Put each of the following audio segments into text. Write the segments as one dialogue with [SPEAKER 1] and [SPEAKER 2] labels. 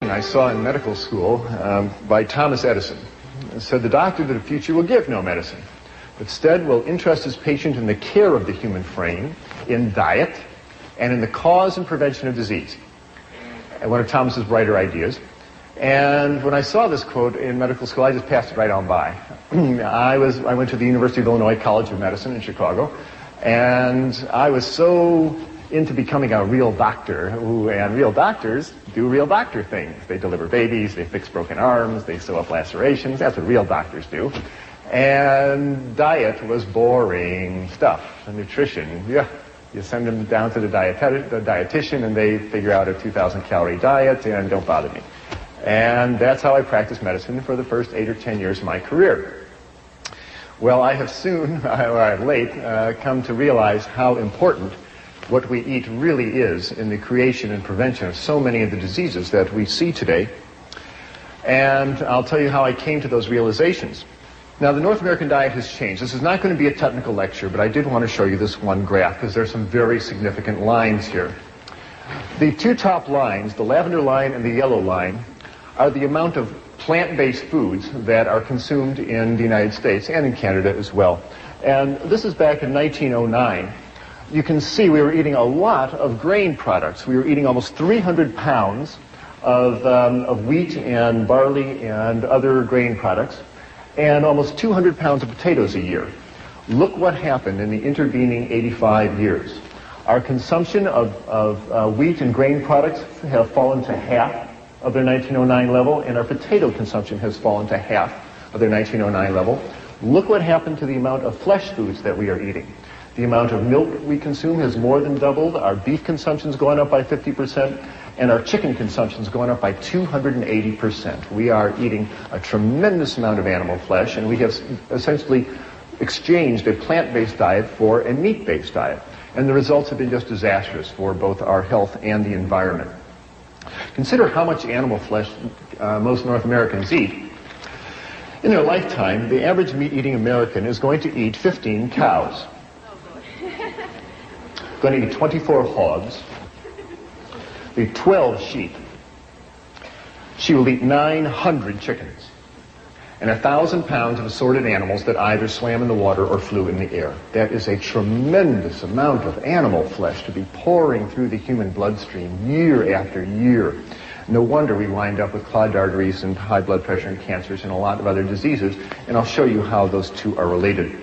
[SPEAKER 1] illustration I saw in medical school by Thomas Edison. It said, the doctor of the future will give no medicine, but instead will interest his patient in the care of the human frame, in diet, and in the cause and prevention of disease. And one of Thomas's brighter ideas. And when I saw this quote in medical school, I just passed it right on by. I went to the University of Illinois College of Medicine in Chicago, and I was so into becoming a real doctor, and real doctors do real doctor things. They deliver babies, they fix broken arms, they sew up lacerations. That's what real doctors do. And diet was boring stuff. And nutrition, yeah, you send them down to the dietitian, and they figure out a 2,000 calorie diet, and don't bother me. And that's how I practiced medicine for the first 8 or 10 years of my career. Well, I have soon, or late, come to realize how important what we eat really is in the creation and prevention of so many of the diseases that we see today. And I'll tell you how I came to those realizations. Now, the North American diet has changed. This is not going to be a technical lecture, but I did want to show you this one graph because there are some very significant lines here. The two top lines, the lavender line and the yellow line, are the amount of plant-based foods that are consumed in the United States and in Canada as well. And this is back in 1909. You can see we were eating a lot of grain products. We were eating almost 300 pounds of wheat and barley and other grain products, and almost 200 pounds of potatoes a year. Look what happened in the intervening 85 years. Our consumption of wheat and grain products have fallen to half of their 1909 level, and our potato consumption has fallen to half of their 1909 level. Look what happened to the amount of flesh foods that we are eating. The amount of milk we consume has more than doubled. Our beef consumption's gone up by 50%, and our chicken consumption's gone up by 280%. We are eating a tremendous amount of animal flesh, and we have essentially exchanged a plant-based diet for a meat-based diet. And the results have been just disastrous for both our health and the environment. Consider how much animal flesh most North Americans eat. In their lifetime, the average meat-eating American is going to eat 15 cows. Going to eat 24 hogs, the 12 sheep. She will eat 900 chickens and 1,000 pounds of assorted animals that either swam in the water or flew in the air. That is a tremendous amount of animal flesh to be pouring through the human bloodstream year after year. No wonder we wind up with clogged arteries and high blood pressure and cancers and a lot of other diseases, and I'll show you how those two are related.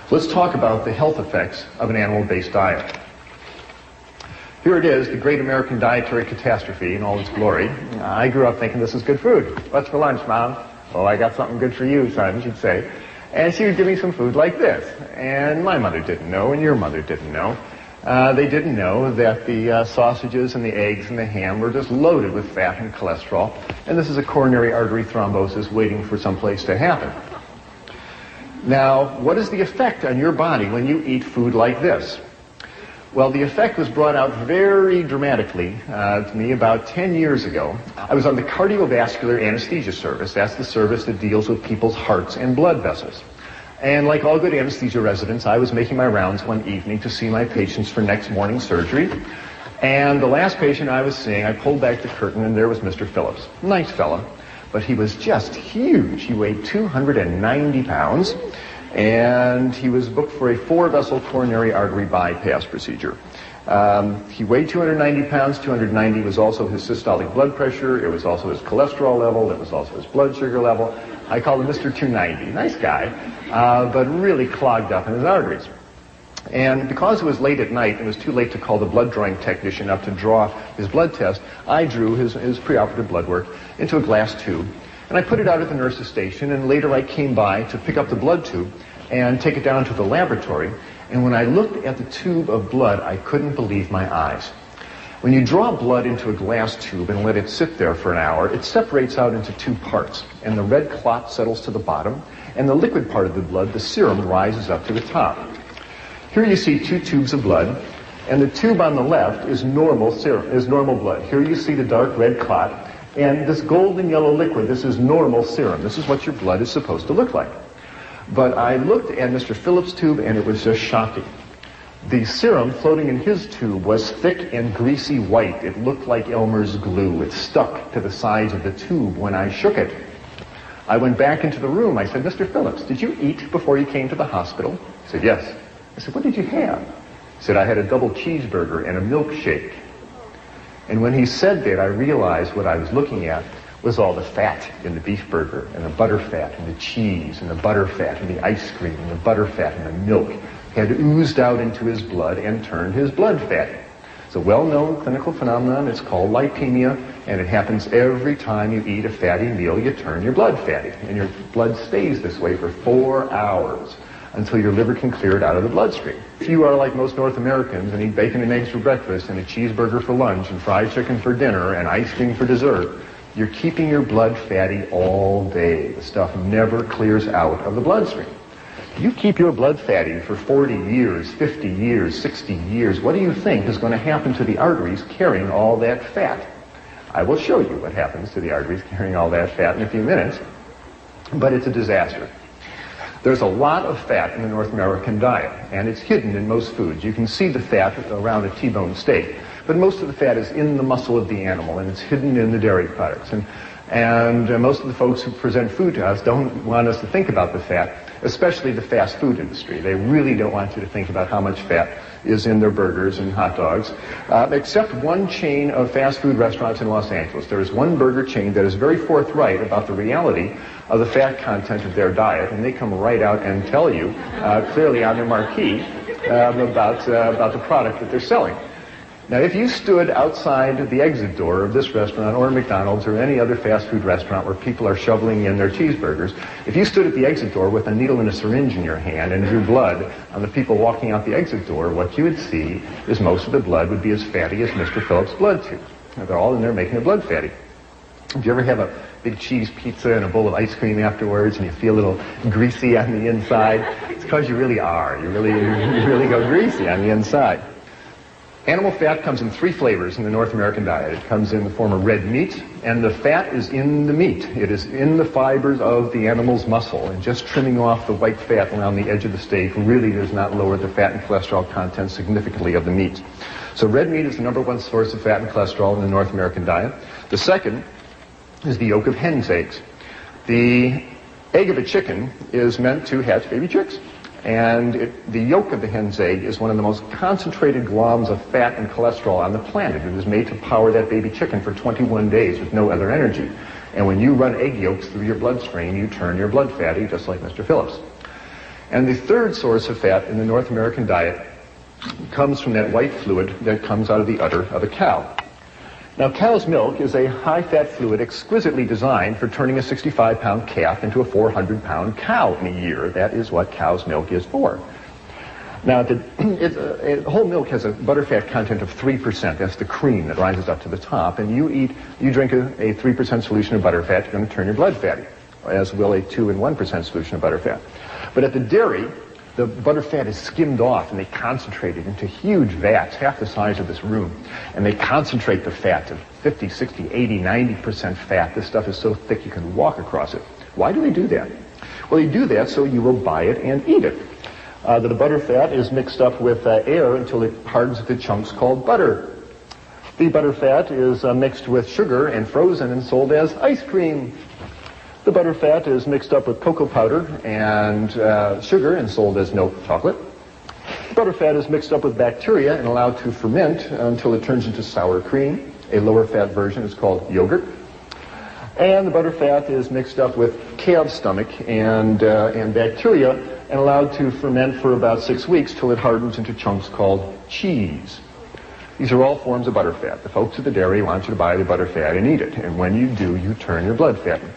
[SPEAKER 1] Let's talk about the health effects of an animal-based diet. Here it is, the great American dietary catastrophe in all its glory. I grew up thinking this is good food. What's for lunch, Mom? Oh, I got something good for you, son, she'd say. And she would give me some food like this. And my mother didn't know, and your mother didn't know. They didn't know that the sausages and the eggs and the ham were just loaded with fat and cholesterol. And this is a coronary artery thrombosis waiting for some place to happen. Now, what is the effect on your body when you eat food like this? Well, the effect was brought out very dramatically to me about 10 years ago. I was on the cardiovascular anesthesia service. That's the service that deals with people's hearts and blood vessels. And like all good anesthesia residents, I was making my rounds one evening to see my patients for next morning's surgery. And the last patient I was seeing, I pulled back the curtain, and there was Mr. Phillips. Nice fellow, but he was just huge. He weighed 290 pounds. And he was booked for a 4-vessel coronary artery bypass procedure. He weighed 290 pounds. 290 was also his systolic blood pressure. It was also his cholesterol level. It was also his blood sugar level. I called him Mr. 290. Nice guy, but really clogged up in his arteries. And because it was late at night, it was too late to call the blood drawing technician up to draw his blood test, I drew his preoperative blood work into a glass tube. And I put it out at the nurse's station, and later I came by to pick up the blood tube and take it down to the laboratory. And when I looked at the tube of blood, I couldn't believe my eyes. When you draw blood into a glass tube and let it sit there for an hour, it separates out into two parts, and the red clot settles to the bottom, and the liquid part of the blood, the serum, rises up to the top. Here you see two tubes of blood, and the tube on the left is normal serum, is normal blood. Here you see the dark red clot. And this golden yellow liquid, this is normal serum. This is what your blood is supposed to look like. But I looked at Mr. Phillips' tube, and it was just shocking. The serum floating in his tube was thick and greasy white. It looked like Elmer's glue. It stuck to the sides of the tube when I shook it. I went back into the room. I said, Mr. Phillips, did you eat before you came to the hospital? He said, yes. I said, what did you have? He said, I had a double cheeseburger and a milkshake. And when he said that, I realized what I was looking at was all the fat in the beef burger, and the butter fat, and the cheese, and the butter fat, and the ice cream, and the butter fat, and the milk had oozed out into his blood and turned his blood fatty. It's a well-known clinical phenomenon. It's called lipemia, and it happens every time you eat a fatty meal. You turn your blood fatty, and your blood stays this way for 4 hours until your liver can clear it out of the bloodstream. If you are like most North Americans and eat bacon and eggs for breakfast and a cheeseburger for lunch and fried chicken for dinner and ice cream for dessert, you're keeping your blood fatty all day. The stuff never clears out of the bloodstream. You keep your blood fatty for 40 years, 50 years, 60 years. What do you think is going to happen to the arteries carrying all that fat? I will show you what happens to the arteries carrying all that fat in a few minutes, but it's a disaster. There's a lot of fat in the North American diet, and it's hidden in most foods. You can see the fat around a T-bone steak, but most of the fat is in the muscle of the animal, and it's hidden in the dairy products. And most of the folks who present food to us don't want us to think about the fat, especially the fast food industry. They really don't want you to think about how much fat is in their burgers and hot dogs, except one chain of fast food restaurants in Los Angeles. There is one burger chain that is very forthright about the reality of the fat content of their diet, and they come right out and tell you clearly on their marquee about the product that they're selling. Now, if you stood outside the exit door of this restaurant or McDonald's or any other fast food restaurant where people are shoveling in their cheeseburgers, if you stood at the exit door with a needle and a syringe in your hand and drew blood on the people walking out the exit door, what you would see is most of the blood would be as fatty as Mr. Phillips' blood tube. Now, they're all in there making the blood fatty. If you ever have a big cheese pizza and a bowl of ice cream afterwards and you feel a little greasy on the inside, it's because you really are. You really go greasy on the inside. Animal fat comes in 3 flavors in the North American diet. It comes in the form of red meat, and the fat is in the meat. It is in the fibers of the animal's muscle, and just trimming off the white fat around the edge of the steak really does not lower the fat and cholesterol content significantly of the meat. So red meat is the #1 source of fat and cholesterol in the North American diet. The second is the yolk of hen's eggs. The egg of a chicken is meant to hatch baby chicks. And the yolk of the hen's egg is one of the most concentrated globs of fat and cholesterol on the planet. It is made to power that baby chicken for 21 days with no other energy. And when you run egg yolks through your bloodstream, you turn your blood fatty, just like Mr. Phillips. And the third source of fat in the North American diet comes from that white fluid that comes out of the udder of a cow. Now, cow's milk is a high-fat fluid exquisitely designed for turning a 65-pound calf into a 400-pound cow in a year. That is what cow's milk is for. Now, whole milk has a butterfat content of 3%. That's the cream that rises up to the top. And you drink a 3% solution of butterfat, you're going to turn your blood fatty, as will a 2 and 1% solution of butterfat. But at the dairy, the butterfat is skimmed off and they concentrate it into huge vats, half the size of this room. And they concentrate the fat to 50, 60, 80, 90% fat. This stuff is so thick you can walk across it. Why do they do that? Well, they do that so you will buy it and eat it. The butterfat is mixed up with air until it hardens into chunks called butter. The butterfat is mixed with sugar and frozen and sold as ice cream. The butterfat is mixed up with cocoa powder and sugar and sold as milk chocolate. Butterfat is mixed up with bacteria and allowed to ferment until it turns into sour cream. A lower fat version is called yogurt. And the butterfat is mixed up with calf's stomach and bacteria and allowed to ferment for about 6 weeks till it hardens into chunks called cheese. These are all forms of butterfat. The folks at the dairy want you to buy the butterfat and eat it. And when you do, you turn your blood fatty.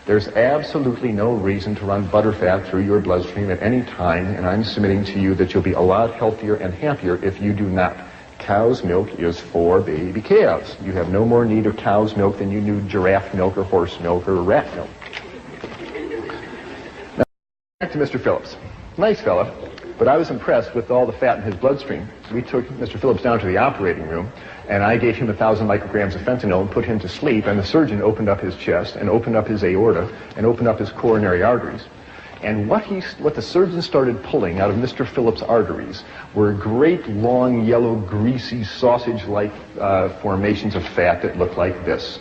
[SPEAKER 1] There's absolutely no reason to run butterfat through your bloodstream at any time, and I'm submitting to you that you'll be a lot healthier and happier if you do not. Cow's milk is for baby calves. You have no more need of cow's milk than you need giraffe milk or horse milk or rat milk. Now, back to Mr. Phillips. Nice fella, but I was impressed with all the fat in his bloodstream. We took Mr. Phillips down to the operating room, and I gave him 1,000 micrograms of fentanyl and put him to sleep, and the surgeon opened up his chest and opened up his aorta and opened up his coronary arteries. And what the surgeon started pulling out of Mr. Phillips' arteries were great, long, yellow, greasy, sausage-like formations of fat that looked like this.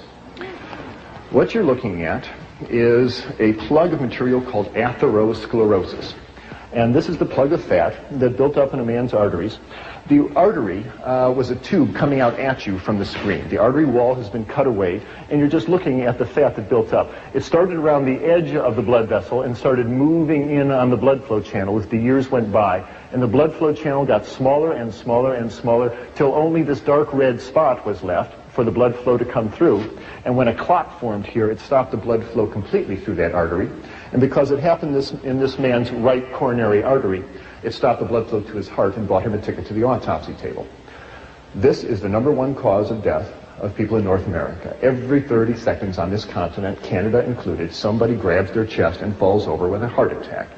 [SPEAKER 1] What you're looking at is a plug of material called atherosclerosis. And this is the plug of fat that built up in a man's arteries. The artery was a tube coming out at you from the screen. The artery wall has been cut away, and you're just looking at the fat that built up. It started around the edge of the blood vessel and started moving in on the blood flow channel as the years went by. And the blood flow channel got smaller and smaller and smaller till only this dark red spot was left for the blood flow to come through. And when a clot formed here, it stopped the blood flow completely through that artery. And because it happened in this man's right coronary artery, it stopped the blood flow to his heart and bought him a ticket to the autopsy table. This is the #1 cause of death of people in North America. Every 30 seconds on this continent, Canada included, somebody grabs their chest and falls over with a heart attack.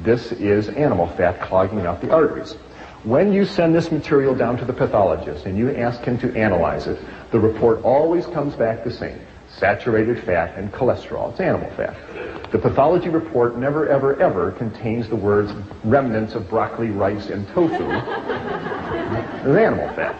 [SPEAKER 1] This is animal fat clogging up the arteries. When you send this material down to the pathologist and you ask him to analyze it, the report always comes back the same: saturated fat and cholesterol. It's animal fat. The pathology report never, ever, ever contains the words remnants of broccoli, rice, and tofu. It's animal fat.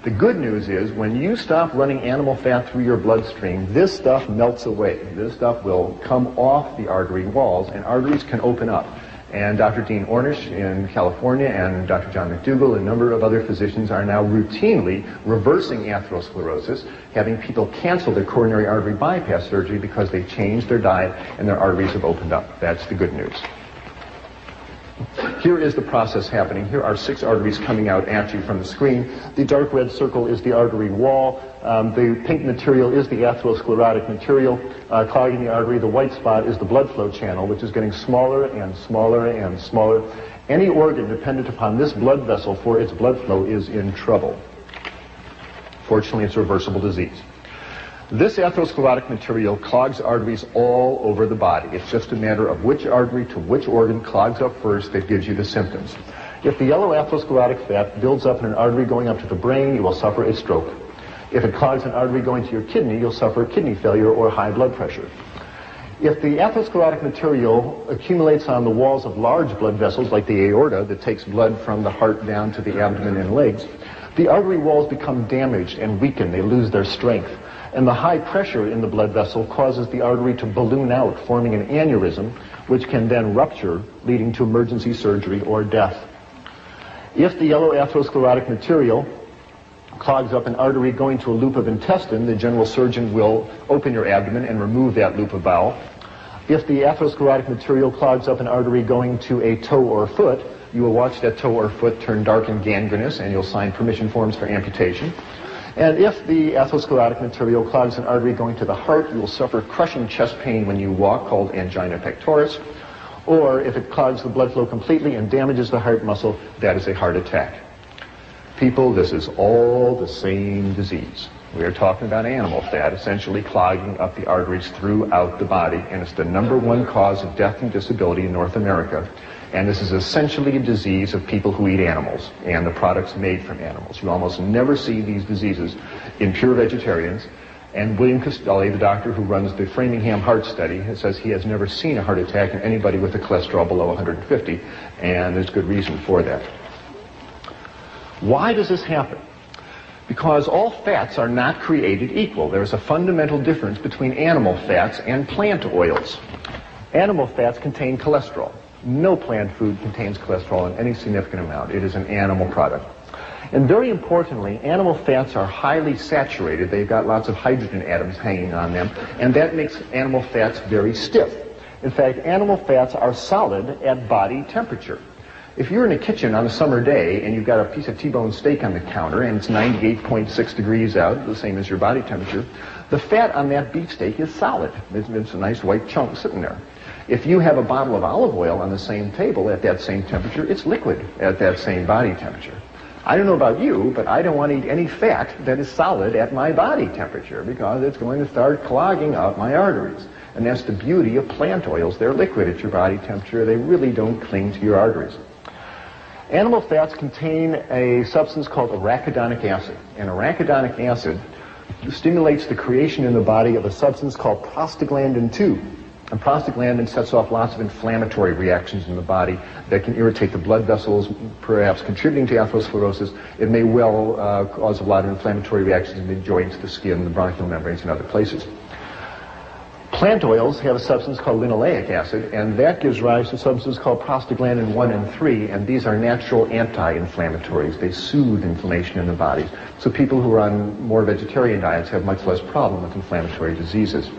[SPEAKER 1] The good news is when you stop running animal fat through your bloodstream, this stuff melts away. This stuff will come off the artery walls, and arteries can open up. And Dr. Dean Ornish in California and Dr. John McDougall and a number of other physicians are now routinely reversing atherosclerosis, having people cancel their coronary artery bypass surgery because they changed their diet and their arteries have opened up. That's the good news. Here is the process happening. Here are 6 arteries coming out at you from the screen. The dark red circle is the artery wall. The pink material is the atherosclerotic material clogging the artery. The white spot is the blood flow channel, which is getting smaller and smaller and smaller. Any organ dependent upon this blood vessel for its blood flow is in trouble. Fortunately, it's a reversible disease. This atherosclerotic material clogs arteries all over the body. It's just a matter of which artery to which organ clogs up first that gives you the symptoms. If the yellow atherosclerotic fat builds up in an artery going up to the brain, you will suffer a stroke. If it clogs an artery going to your kidney, you'll suffer kidney failure or high blood pressure. If the atherosclerotic material accumulates on the walls of large blood vessels like the aorta that takes blood from the heart down to the abdomen and legs, the artery walls become damaged and weaken. They lose their strength. And the high pressure in the blood vessel causes the artery to balloon out, forming an aneurysm, which can then rupture, leading to emergency surgery or death. If the yellow atherosclerotic material clogs up an artery going to a loop of intestine, the general surgeon will open your abdomen and remove that loop of bowel. If the atherosclerotic material clogs up an artery going to a toe or foot, you will watch that toe or foot turn dark and gangrenous, and you'll sign permission forms for amputation. And if the atherosclerotic material clogs an artery going to the heart, you will suffer crushing chest pain when you walk, called angina pectoris. Or if it clogs the blood flow completely and damages the heart muscle, that is a heart attack. People, this is all the same disease. We are talking about animal fat essentially clogging up the arteries throughout the body, and it's the #1 cause of death and disability in North America. And this is essentially a disease of people who eat animals and the products made from animals. You almost never see these diseases in pure vegetarians. And William Costelli, the doctor who runs the Framingham Heart Study, says he has never seen a heart attack in anybody with a cholesterol below 150, and there's good reason for that. Why does this happen? Because all fats are not created equal. There's a fundamental difference between animal fats and plant oils. Animal fats contain cholesterol. No plant food contains cholesterol in any significant amount. It is an animal product. And very importantly, animal fats are highly saturated. They've got lots of hydrogen atoms hanging on them, and that makes animal fats very stiff. In fact, animal fats are solid at body temperature. If you're in a kitchen on a summer day and you've got a piece of T-bone steak on the counter and it's 98.6 degrees out, the same as your body temperature, the fat on that beefsteak is solid. It's a nice white chunk sitting there. If you have a bottle of olive oil on the same table at that same temperature, it's liquid at that same body temperature. I don't know about you, but I don't want to eat any fat that is solid at my body temperature because it's going to start clogging up my arteries. And that's the beauty of plant oils. They're liquid at your body temperature. They really don't cling to your arteries. Animal fats contain a substance called arachidonic acid. And arachidonic acid stimulates the creation in the body of a substance called prostaglandin 2. And prostaglandin sets off lots of inflammatory reactions in the body that can irritate the blood vessels, perhaps contributing to atherosclerosis. It may well cause a lot of inflammatory reactions in the joints, the skin, the bronchial membranes, and other places. Plant oils have a substance called linoleic acid, and that gives rise to substances called prostaglandin 1 and 3, and these are natural anti-inflammatories. They soothe inflammation in the body. So people who are on more vegetarian diets have much less problem with inflammatory diseases.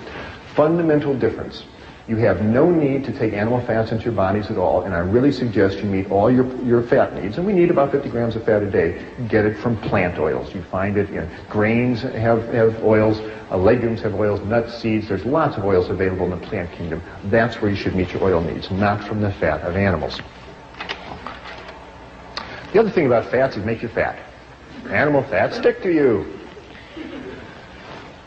[SPEAKER 1] Fundamental difference. You have no need to take animal fats into your bodies at all, and I really suggest you meet all your fat needs, and we need about 50 grams of fat a day. Get it from plant oils. You find it in grains have oils, legumes have oils, nuts, seeds. There's lots of oils available in the plant kingdom. That's where you should meet your oil needs, not from the fat of animals. The other thing about fats is make you fat. Animal fats stick to you.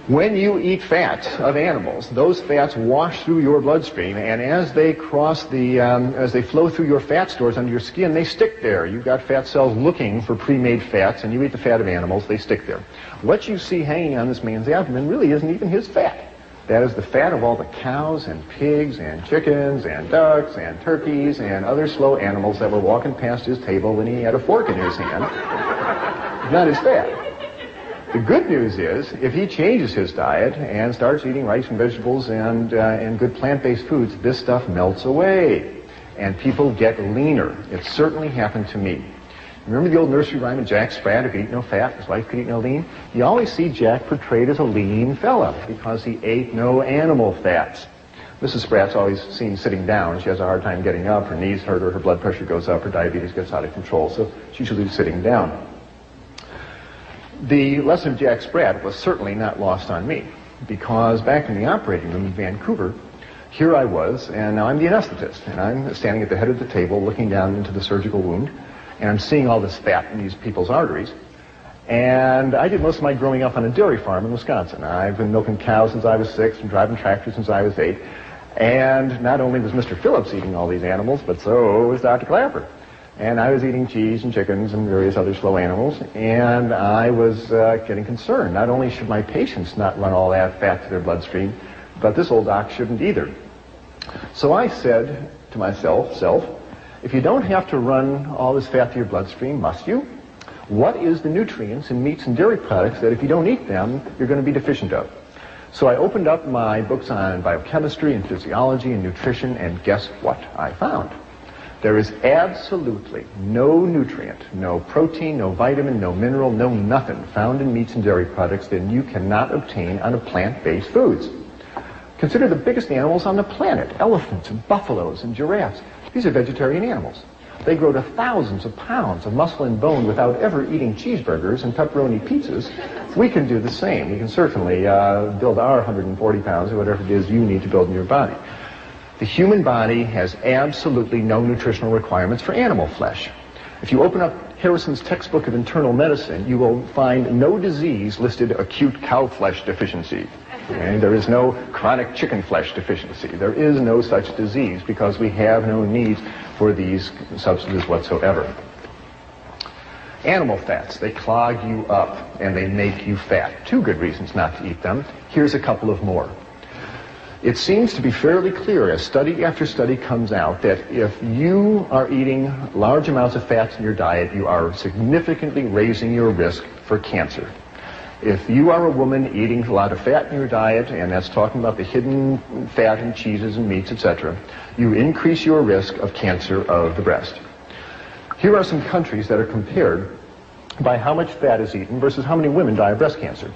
[SPEAKER 1] When you eat fats of animals, those fats wash through your bloodstream, and as they cross as they flow through your fat stores under your skin, they stick there. You've got fat cells looking for pre-made fats, and you eat the fat of animals, they stick there. What you see hanging on this man's abdomen really isn't even his fat. That is the fat of all the cows and pigs and chickens and ducks and turkeys and other slow animals that were walking past his table when he had a fork in his hand. Not his fat. The good news is, if he changes his diet and starts eating rice and vegetables and good plant-based foods, this stuff melts away, and people get leaner. It certainly happened to me. Remember the old nursery rhyme of Jack Sprat, who could eat no fat, his wife could eat no lean? You always see Jack portrayed as a lean fella because he ate no animal fats. Mrs. Sprat's always seen sitting down. She has a hard time getting up. Her knees hurt her, her blood pressure goes up, her diabetes gets out of control, so she should leave sitting down. The lesson of Jack Sprat was certainly not lost on me, because back in the operating room in Vancouver, here I was, and now I'm the anesthetist, and I'm standing at the head of the table looking down into the surgical wound, and I'm seeing all this fat in these people's arteries. And I did most of my growing up on a dairy farm in Wisconsin. I've been milking cows since I was 6 and driving tractors since I was 8. And not only was Mr. Phillips eating all these animals, but so was Dr. Clapper. And I was eating cheese and chickens and various other slow animals, and I was getting concerned. Not only should my patients not run all that fat to their bloodstream, but this old doc shouldn't either. So I said to myself, if you don't have to run all this fat to your bloodstream, must you? What is the nutrients in meats and dairy products that if you don't eat them, you're going to be deficient of? So I opened up my books on biochemistry and physiology and nutrition, and guess what I found? There is absolutely no nutrient, no protein, no vitamin, no mineral, no nothing found in meats and dairy products that you cannot obtain on plant-based foods. Consider the biggest animals on the planet, elephants and buffaloes and giraffes. These are vegetarian animals. They grow to thousands of pounds of muscle and bone without ever eating cheeseburgers and pepperoni pizzas. We can do the same. We can certainly build our 140 pounds or whatever it is you need to build in your body. The human body has absolutely no nutritional requirements for animal flesh. If you open up Harrison's textbook of internal medicine, you will find no disease listed acute cow flesh deficiency. Okay? There is no chronic chicken flesh deficiency. There is no such disease because we have no need for these substances whatsoever. Animal fats, they clog you up and they make you fat. 2 good reasons not to eat them. Here's a couple of more. It seems to be fairly clear as study after study comes out that if you are eating large amounts of fats in your diet, you are significantly raising your risk for cancer. If you are a woman eating a lot of fat in your diet, and that's talking about the hidden fat in cheeses and meats, etc., you increase your risk of cancer of the breast. Here are some countries that are compared by how much fat is eaten versus how many women die of breast cancer.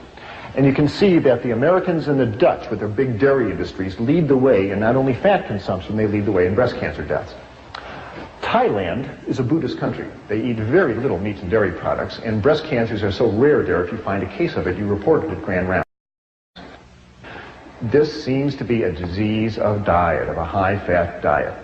[SPEAKER 1] And you can see that the Americans and the Dutch, with their big dairy industries, lead the way in not only fat consumption, they lead the way in breast cancer deaths. Thailand is a Buddhist country. They eat very little meat and dairy products, and breast cancers are so rare there, if you find a case of it, you report it at Grand Rounds. This seems to be a disease of diet, of a high-fat diet.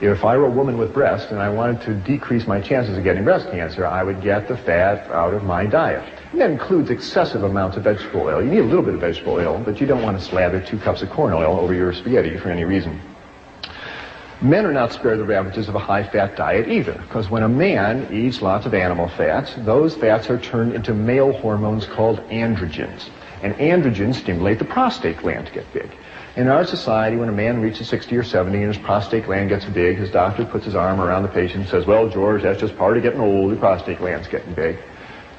[SPEAKER 1] If I were a woman with breast and I wanted to decrease my chances of getting breast cancer, I would get the fat out of my diet. And that includes excessive amounts of vegetable oil. You need a little bit of vegetable oil, but you don't want to slather 2 cups of corn oil over your spaghetti for any reason. Men are not spared the ravages of a high-fat diet either, because when a man eats lots of animal fats, those fats are turned into male hormones called androgens. And androgens stimulate the prostate gland to get big. In our society, when a man reaches 60 or 70 and his prostate gland gets big, his doctor puts his arm around the patient and says, well, George, that's just part of getting old, your prostate gland's getting big.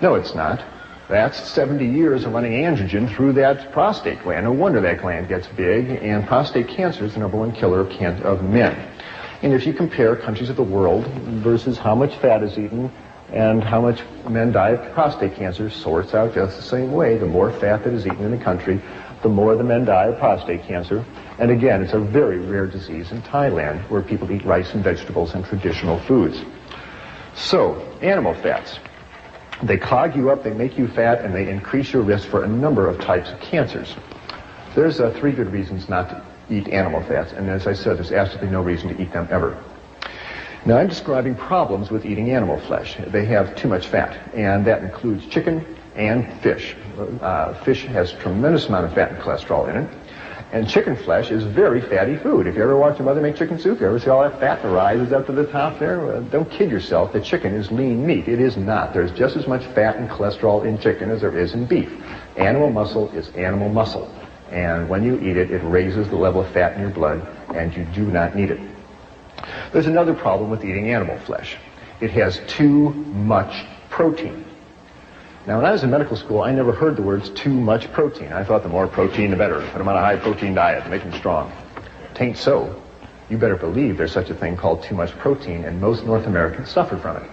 [SPEAKER 1] No, it's not. That's 70 years of running androgen through that prostate gland. No wonder that gland gets big, and prostate cancer is the #1 killer of men. And if you compare countries of the world versus how much fat is eaten and how much men die of prostate cancer, sorts out just the same way. The more fat that is eaten in the country, the more the men die of prostate cancer. And again, it's a very rare disease in Thailand, where people eat rice and vegetables and traditional foods. So, animal fats. They clog you up, they make you fat, and they increase your risk for a number of types of cancers. There's 3 good reasons not to eat animal fats, and as I said, there's absolutely no reason to eat them ever. Now, I'm describing problems with eating animal flesh. They have too much fat, and that includes chicken and fish. Fish has a tremendous amount of fat and cholesterol in it, and chicken flesh is very fatty food. If you ever watch your mother make chicken soup, you ever see all that fat that rises up to the top there? Well, don't kid yourself that chicken is lean meat. It is not. There's just as much fat and cholesterol in chicken as there is in beef. Animal muscle is animal muscle, and when you eat it, it raises the level of fat in your blood, and you do not need it. There's another problem with eating animal flesh. It has too much protein. Now, when I was in medical school, I never heard the words too much protein. I thought the more protein, the better. Put them on a high-protein diet and make them strong. Tain't so. You better believe there's such a thing called too much protein, and most North Americans suffer from it.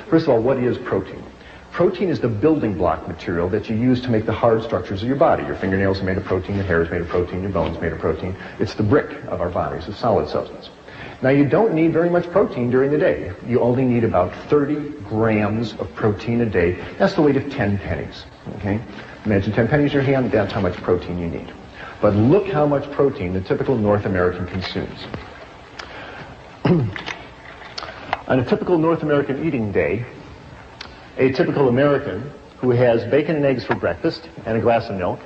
[SPEAKER 1] First of all, what is protein? Protein is the building block material that you use to make the hard structures of your body. Your fingernails are made of protein, your hair is made of protein, your bones are made of protein. It's the brick of our bodies, a solid substance. Now, you don't need very much protein during the day. You only need about 30 grams of protein a day. That's the weight of 10 pennies, okay? Imagine 10 pennies in your hand, that's how much protein you need. But look how much protein the typical North American consumes. On a typical North American eating day, a typical American who has bacon and eggs for breakfast and a glass of milk,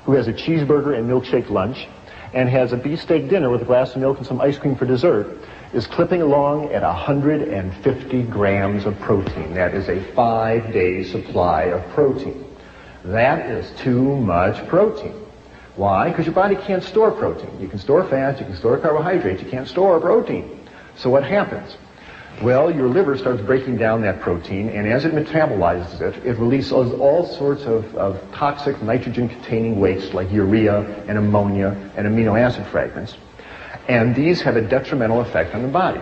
[SPEAKER 1] who has a cheeseburger and milkshake lunch, and has a beefsteak dinner with a glass of milk and some ice cream for dessert, is clipping along at 150 grams of protein. That is a 5-day supply of protein. That is too much protein. Why? Because your body can't store protein. You can store fats, you can store carbohydrates, you can't store protein. So what happens? Well, your liver starts breaking down that protein, and as it metabolizes it, it releases all sorts of toxic nitrogen-containing waste like urea and ammonia and amino acid fragments. And these have a detrimental effect on the body,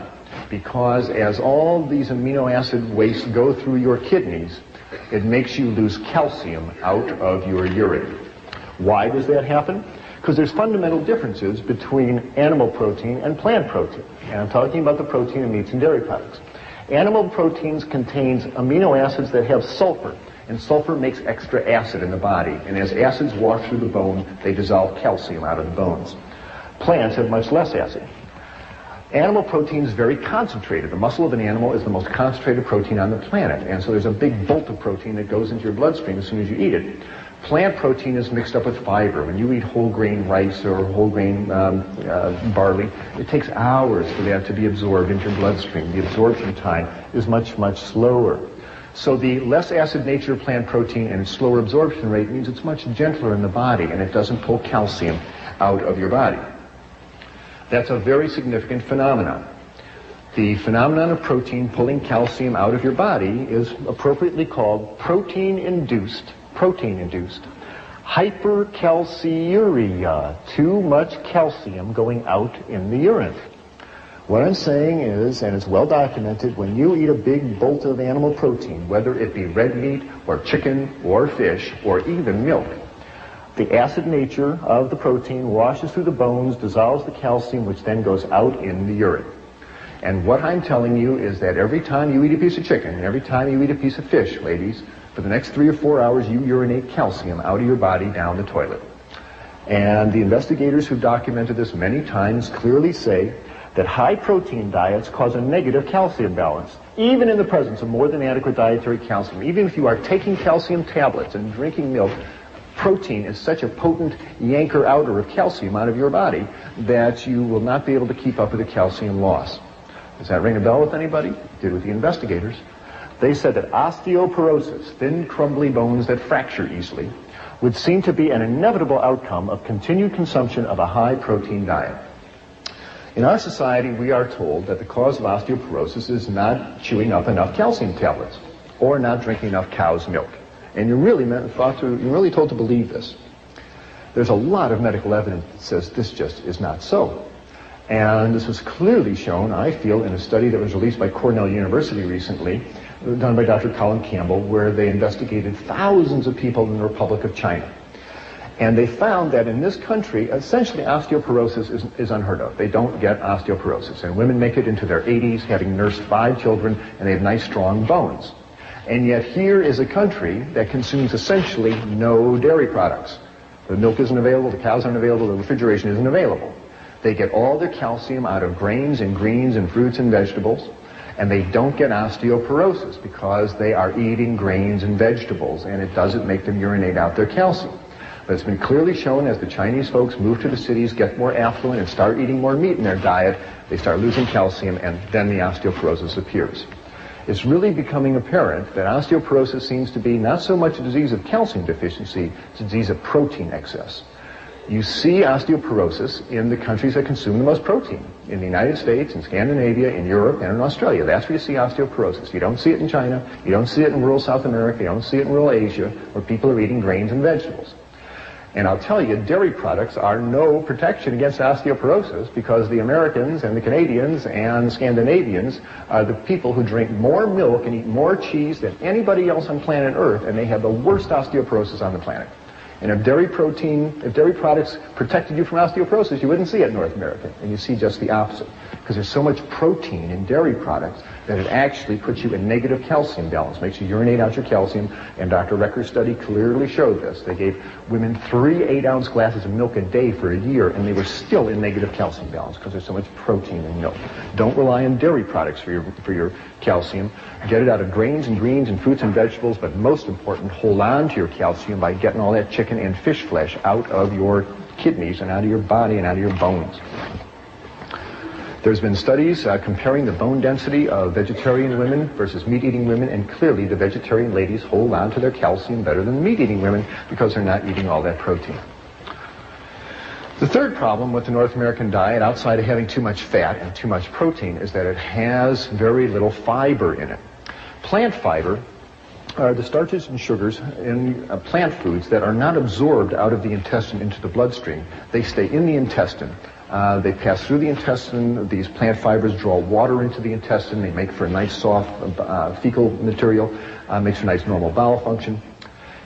[SPEAKER 1] because as all these amino acid wastes go through your kidneys, it makes you lose calcium out of your urine. Why does that happen? Because there's fundamental differences between animal protein and plant protein. And I'm talking about the protein in meats and dairy products. Animal proteins contains amino acids that have sulfur, and sulfur makes extra acid in the body. And as acids wash through the bone, they dissolve calcium out of the bones. Plants have much less acid. Animal protein is very concentrated. The muscle of an animal is the most concentrated protein on the planet, and so there's a big bolt of protein that goes into your bloodstream as soon as you eat it. Plant protein is mixed up with fiber. When you eat whole grain rice or whole grain barley, it takes hours for that to be absorbed into your bloodstream. The absorption time is much, much slower. So the less acid nature of plant protein and its slower absorption rate means it's much gentler in the body, and it doesn't pull calcium out of your body. That's a very significant phenomenon. The phenomenon of protein pulling calcium out of your body is appropriately called protein-induced hypercalciuria, too much calcium going out in the urine. What I'm saying is, and it's well documented, when you eat a big bolt of animal protein, whether it be red meat or chicken or fish or even milk, the acid nature of the protein washes through the bones, dissolves the calcium, which then goes out in the urine. And what I'm telling you is that every time you eat a piece of chicken, and every time you eat a piece of fish, ladies, for the next 3 or 4 hours, you urinate calcium out of your body down the toilet. And the investigators who've documented this many times clearly say that high-protein diets cause a negative calcium balance, even in the presence of more than adequate dietary calcium. Even if you are taking calcium tablets and drinking milk, Protein is such a potent yanker-outer of calcium out of your body that you will not be able to keep up with the calcium loss. Does that ring a bell with anybody? It did with the investigators. They said that osteoporosis, thin, crumbly bones that fracture easily, would seem to be an inevitable outcome of continued consumption of a high-protein diet. In our society, we are told that the cause of osteoporosis is not chewing up enough calcium tablets or not drinking enough cow's milk. And you're really told to believe this. There's a lot of medical evidence that says this just is not so. And this was clearly shown, I feel, in a study that was released by Cornell University recently, done by Dr. Colin Campbell, where they investigated thousands of people in the Republic of China. And they found that in this country, essentially osteoporosis is unheard of. They don't get osteoporosis. And women make it into their 80s, having nursed 5 children, and they have nice, strong bones. And yet here is a country that consumes essentially no dairy products. The milk isn't available, the cows aren't available, the refrigeration isn't available. They get all their calcium out of grains and greens and fruits and vegetables, and they don't get osteoporosis because they are eating grains and vegetables, and it doesn't make them urinate out their calcium. But it's been clearly shown as the Chinese folks move to the cities, get more affluent, and start eating more meat in their diet, they start losing calcium, and then the osteoporosis appears. It's really becoming apparent that osteoporosis seems to be not so much a disease of calcium deficiency, it's a disease of protein excess. You see osteoporosis in the countries that consume the most protein. In the United States, in Scandinavia, in Europe, and in Australia. That's where you see osteoporosis. You don't see it in China, you don't see it in rural South America, you don't see it in rural Asia, where people are eating grains and vegetables. And I'll tell you, dairy products are no protection against osteoporosis because the Americans and the Canadians and Scandinavians are the people who drink more milk and eat more cheese than anybody else on planet Earth, and they have the worst osteoporosis on the planet. And if dairy products protected you from osteoporosis, you wouldn't see it in North America, and you see just the opposite. Because there's so much protein in dairy products that it actually puts you in negative calcium balance, makes you urinate out your calcium, and Dr. Recker's study clearly showed this. They gave women 3 8-ounce glasses of milk a day for a year, and they were still in negative calcium balance because there's so much protein in milk. Don't rely on dairy products for your calcium. Get it out of grains and greens and fruits and vegetables, but most important, hold on to your calcium by getting all that chicken and fish flesh out of your kidneys and out of your body and out of your bones. There's been studies comparing the bone density of vegetarian women versus meat-eating women, and clearly the vegetarian ladies hold on to their calcium better than the meat-eating women because they're not eating all that protein. The third problem with the North American diet, outside of having too much fat and too much protein, is that it has very little fiber in it. Plant fiber are the starches and sugars in plant foods that are not absorbed out of the intestine into the bloodstream. They stay in the intestine. They pass through the intestine. These plant fibers draw water into the intestine. They make for a nice soft fecal material, makes for a nice normal bowel function.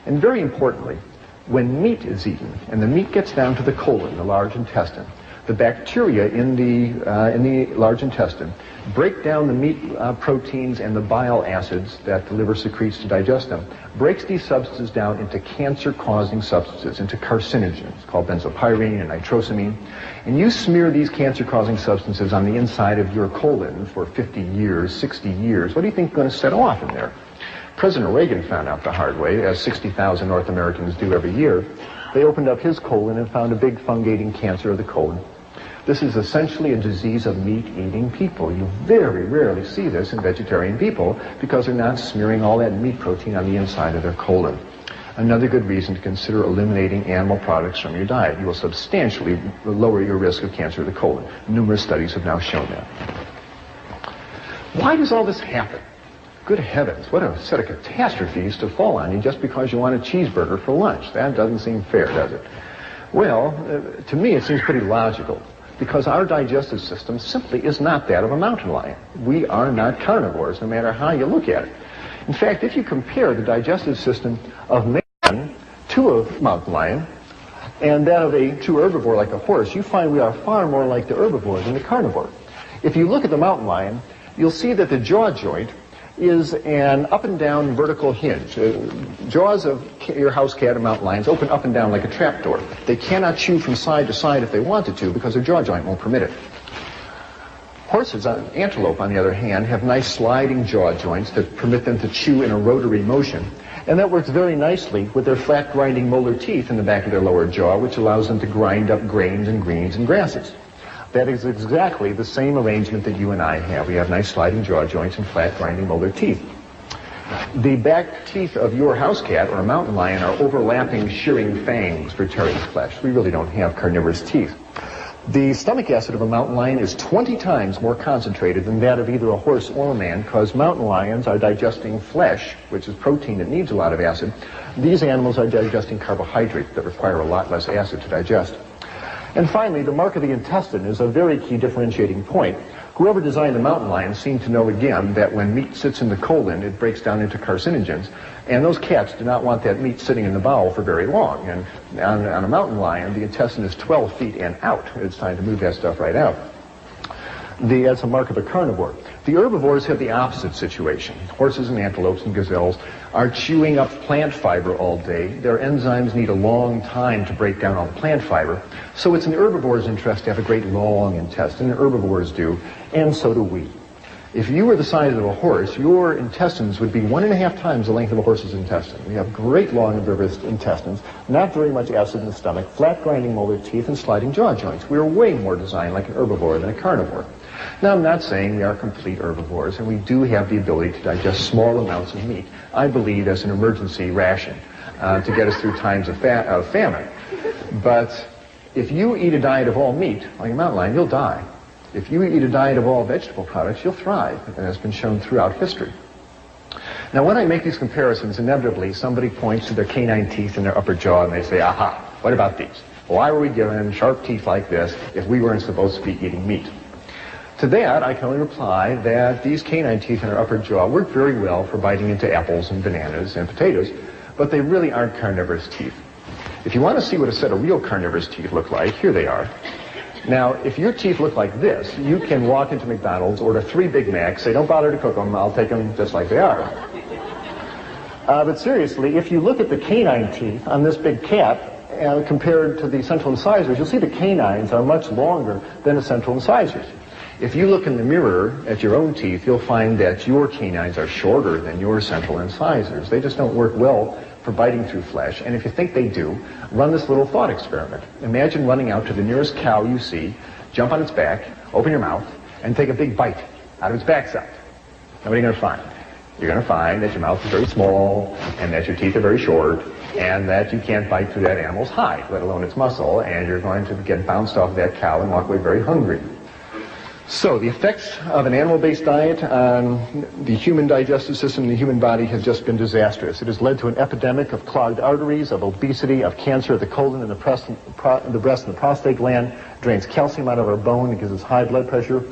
[SPEAKER 1] And very importantly, when meat is eaten, and the meat gets down to the colon, the large intestine, the bacteria in the large intestine break down the meat proteins and the bile acids that the liver secretes to digest them, breaks these substances down into cancer-causing substances, into carcinogens called benzopyrene and nitrosamine. And you smear these cancer-causing substances on the inside of your colon for 50 years, 60 years. What do you think is going to set off in there? President Reagan found out the hard way, as 60,000 North Americans do every year. They opened up his colon and found a big fungating cancer of the colon. This is essentially a disease of meat-eating people. You very rarely see this in vegetarian people because they're not smearing all that meat protein on the inside of their colon. Another good reason to consider eliminating animal products from your diet. You will substantially lower your risk of cancer of the colon. Numerous studies have now shown that. Why does all this happen? Good heavens, what a set of catastrophes to fall on you just because you want a cheeseburger for lunch. That doesn't seem fair, does it? Well, to me it seems pretty logical, because our digestive system simply is not that of a mountain lion. We are not carnivores, no matter how you look at it. In fact, if you compare the digestive system of man to a mountain lion and that of a true herbivore like a horse, you find we are far more like the herbivore than the carnivore. If you look at the mountain lion, you'll see that the jaw joint is an up and down vertical hinge. Jaws of your house cat and mountain lions open up and down like a trapdoor. They cannot chew from side to side if they wanted to because their jaw joint won't permit it. Horses, antelope on the other hand, have nice sliding jaw joints that permit them to chew in a rotary motion. And that works very nicely with their flat grinding molar teeth in the back of their lower jaw, which allows them to grind up grains and greens and grasses. That is exactly the same arrangement that you and I have. We have nice sliding jaw joints and flat grinding molar teeth. The back teeth of your house cat or a mountain lion are overlapping shearing fangs for tearing flesh. We really don't have carnivorous teeth. The stomach acid of a mountain lion is 20 times more concentrated than that of either a horse or a man, because mountain lions are digesting flesh, which is protein that needs a lot of acid. These animals are digesting carbohydrates that require a lot less acid to digest. And finally, the mark of the intestine is a very key differentiating point. Whoever designed the mountain lion seemed to know again that when meat sits in the colon, it breaks down into carcinogens. And those cats do not want that meat sitting in the bowel for very long. And on a mountain lion, the intestine is 12 feet and out. It's time to move that stuff right out. That's a mark of a carnivore. The herbivores have the opposite situation. Horses and antelopes and gazelles are chewing up plant fiber all day. Their enzymes need a long time to break down all the plant fiber. So it's in the herbivore's interest to have a great long intestine, and herbivores do, and so do we. If you were the size of a horse, your intestines would be 1.5 times the length of a horse's intestine. We have great long herbivorous intestines, not very much acid in the stomach, flat grinding molar teeth, and sliding jaw joints. We are way more designed like an herbivore than a carnivore. Now, I'm not saying we are complete herbivores, and we do have the ability to digest small amounts of meat, I believe, as an emergency ration to get us through times of famine. But if you eat a diet of all meat, like a mountain lion, you'll die. If you eat a diet of all vegetable products, you'll thrive, and that's been shown throughout history. Now, when I make these comparisons, inevitably somebody points to their canine teeth in their upper jaw and they say, aha, what about these? Why were we given sharp teeth like this if we weren't supposed to be eating meat? To that, I can only reply that these canine teeth in our upper jaw work very well for biting into apples and bananas and potatoes, but they really aren't carnivorous teeth. If you want to see what a set of real carnivorous teeth look like, here they are. Now, if your teeth look like this, you can walk into McDonald's, order 3 Big Macs, say, don't bother to cook them, I'll take them just like they are. But seriously, if you look at the canine teeth on this big cat, compared to the central incisors, you'll see the canines are much longer than the central incisors. If you look in the mirror at your own teeth, you'll find that your canines are shorter than your central incisors. They just don't work well for biting through flesh. And if you think they do, run this little thought experiment. Imagine running out to the nearest cow you see, jump on its back, open your mouth, and take a big bite out of its backside. Now what are you going to find? You're going to find that your mouth is very small, and that your teeth are very short, and that you can't bite through that animal's hide, let alone its muscle, and you're going to get bounced off that cow and walk away very hungry. So the effects of an animal-based diet on the human digestive system and the human body has just been disastrous. It has led to an epidemic of clogged arteries, of obesity, of cancer of the colon and the breast and the prostate gland, drains calcium out of our bone, it gives us high blood pressure,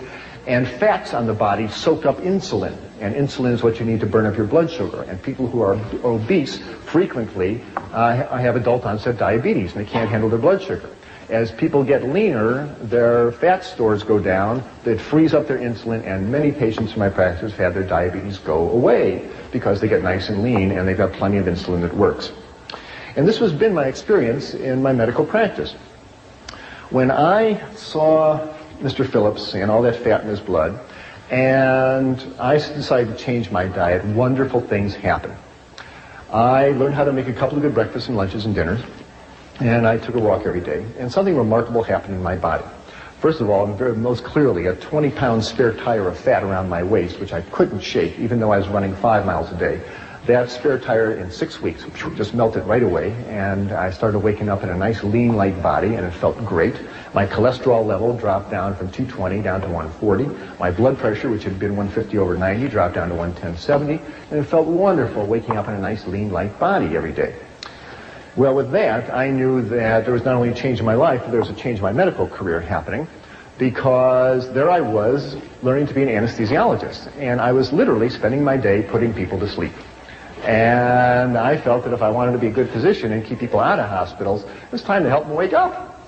[SPEAKER 1] and fats on the body soak up insulin, and insulin is what you need to burn up your blood sugar. And people who are obese frequently have adult onset diabetes, and they can't handle their blood sugar. As people get leaner, their fat stores go down, that frees up their insulin, and many patients in my practice have their diabetes go away because they get nice and lean and they've got plenty of insulin that works. And this has been my experience in my medical practice. When I saw Mr. Phillips and all that fat in his blood, and I decided to change my diet, wonderful things happened. I learned how to make a couple of good breakfasts and lunches and dinners. And I took a walk every day, and something remarkable happened in my body. First of all, most clearly, a 20-pound spare tire of fat around my waist, which I couldn't shake, even though I was running 5 miles a day. That spare tire in 6 weeks just melted right away, and I started waking up in a nice lean, light body, and it felt great. My cholesterol level dropped down from 220 down to 140. My blood pressure, which had been 150/90, dropped down to 110/70, and it felt wonderful waking up in a nice, lean, light body every day. Well, with that, I knew that there was not only a change in my life, but there was a change in my medical career happening, because there I was learning to be an anesthesiologist, and I was literally spending my day putting people to sleep. And I felt that if I wanted to be a good physician and keep people out of hospitals, it was time to help them wake up.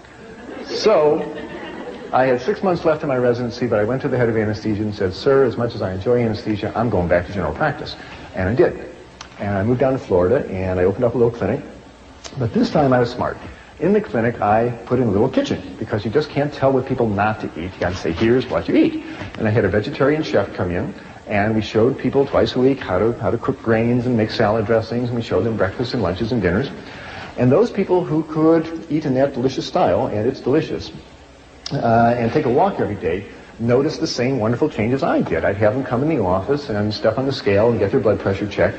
[SPEAKER 1] So I had 6 months left in my residency, but I went to the head of anesthesia and said, sir, as much as I enjoy anesthesia, I'm going back to general practice. And I did. And I moved down to Florida, and I opened up a little clinic. But this time I was smart. In the clinic, I put in a little kitchen, because you just can't tell what people not to eat. You got to say, here's what you eat. And I had a vegetarian chef come in, And we showed people twice a week how to cook grains and make salad dressings, and we showed them breakfasts and lunches and dinners. And those people who could eat in that delicious style, and it's delicious, and take a walk every day, noticed the same wonderful changes I did. I'd have them come in the office and step on the scale and get their blood pressure checked.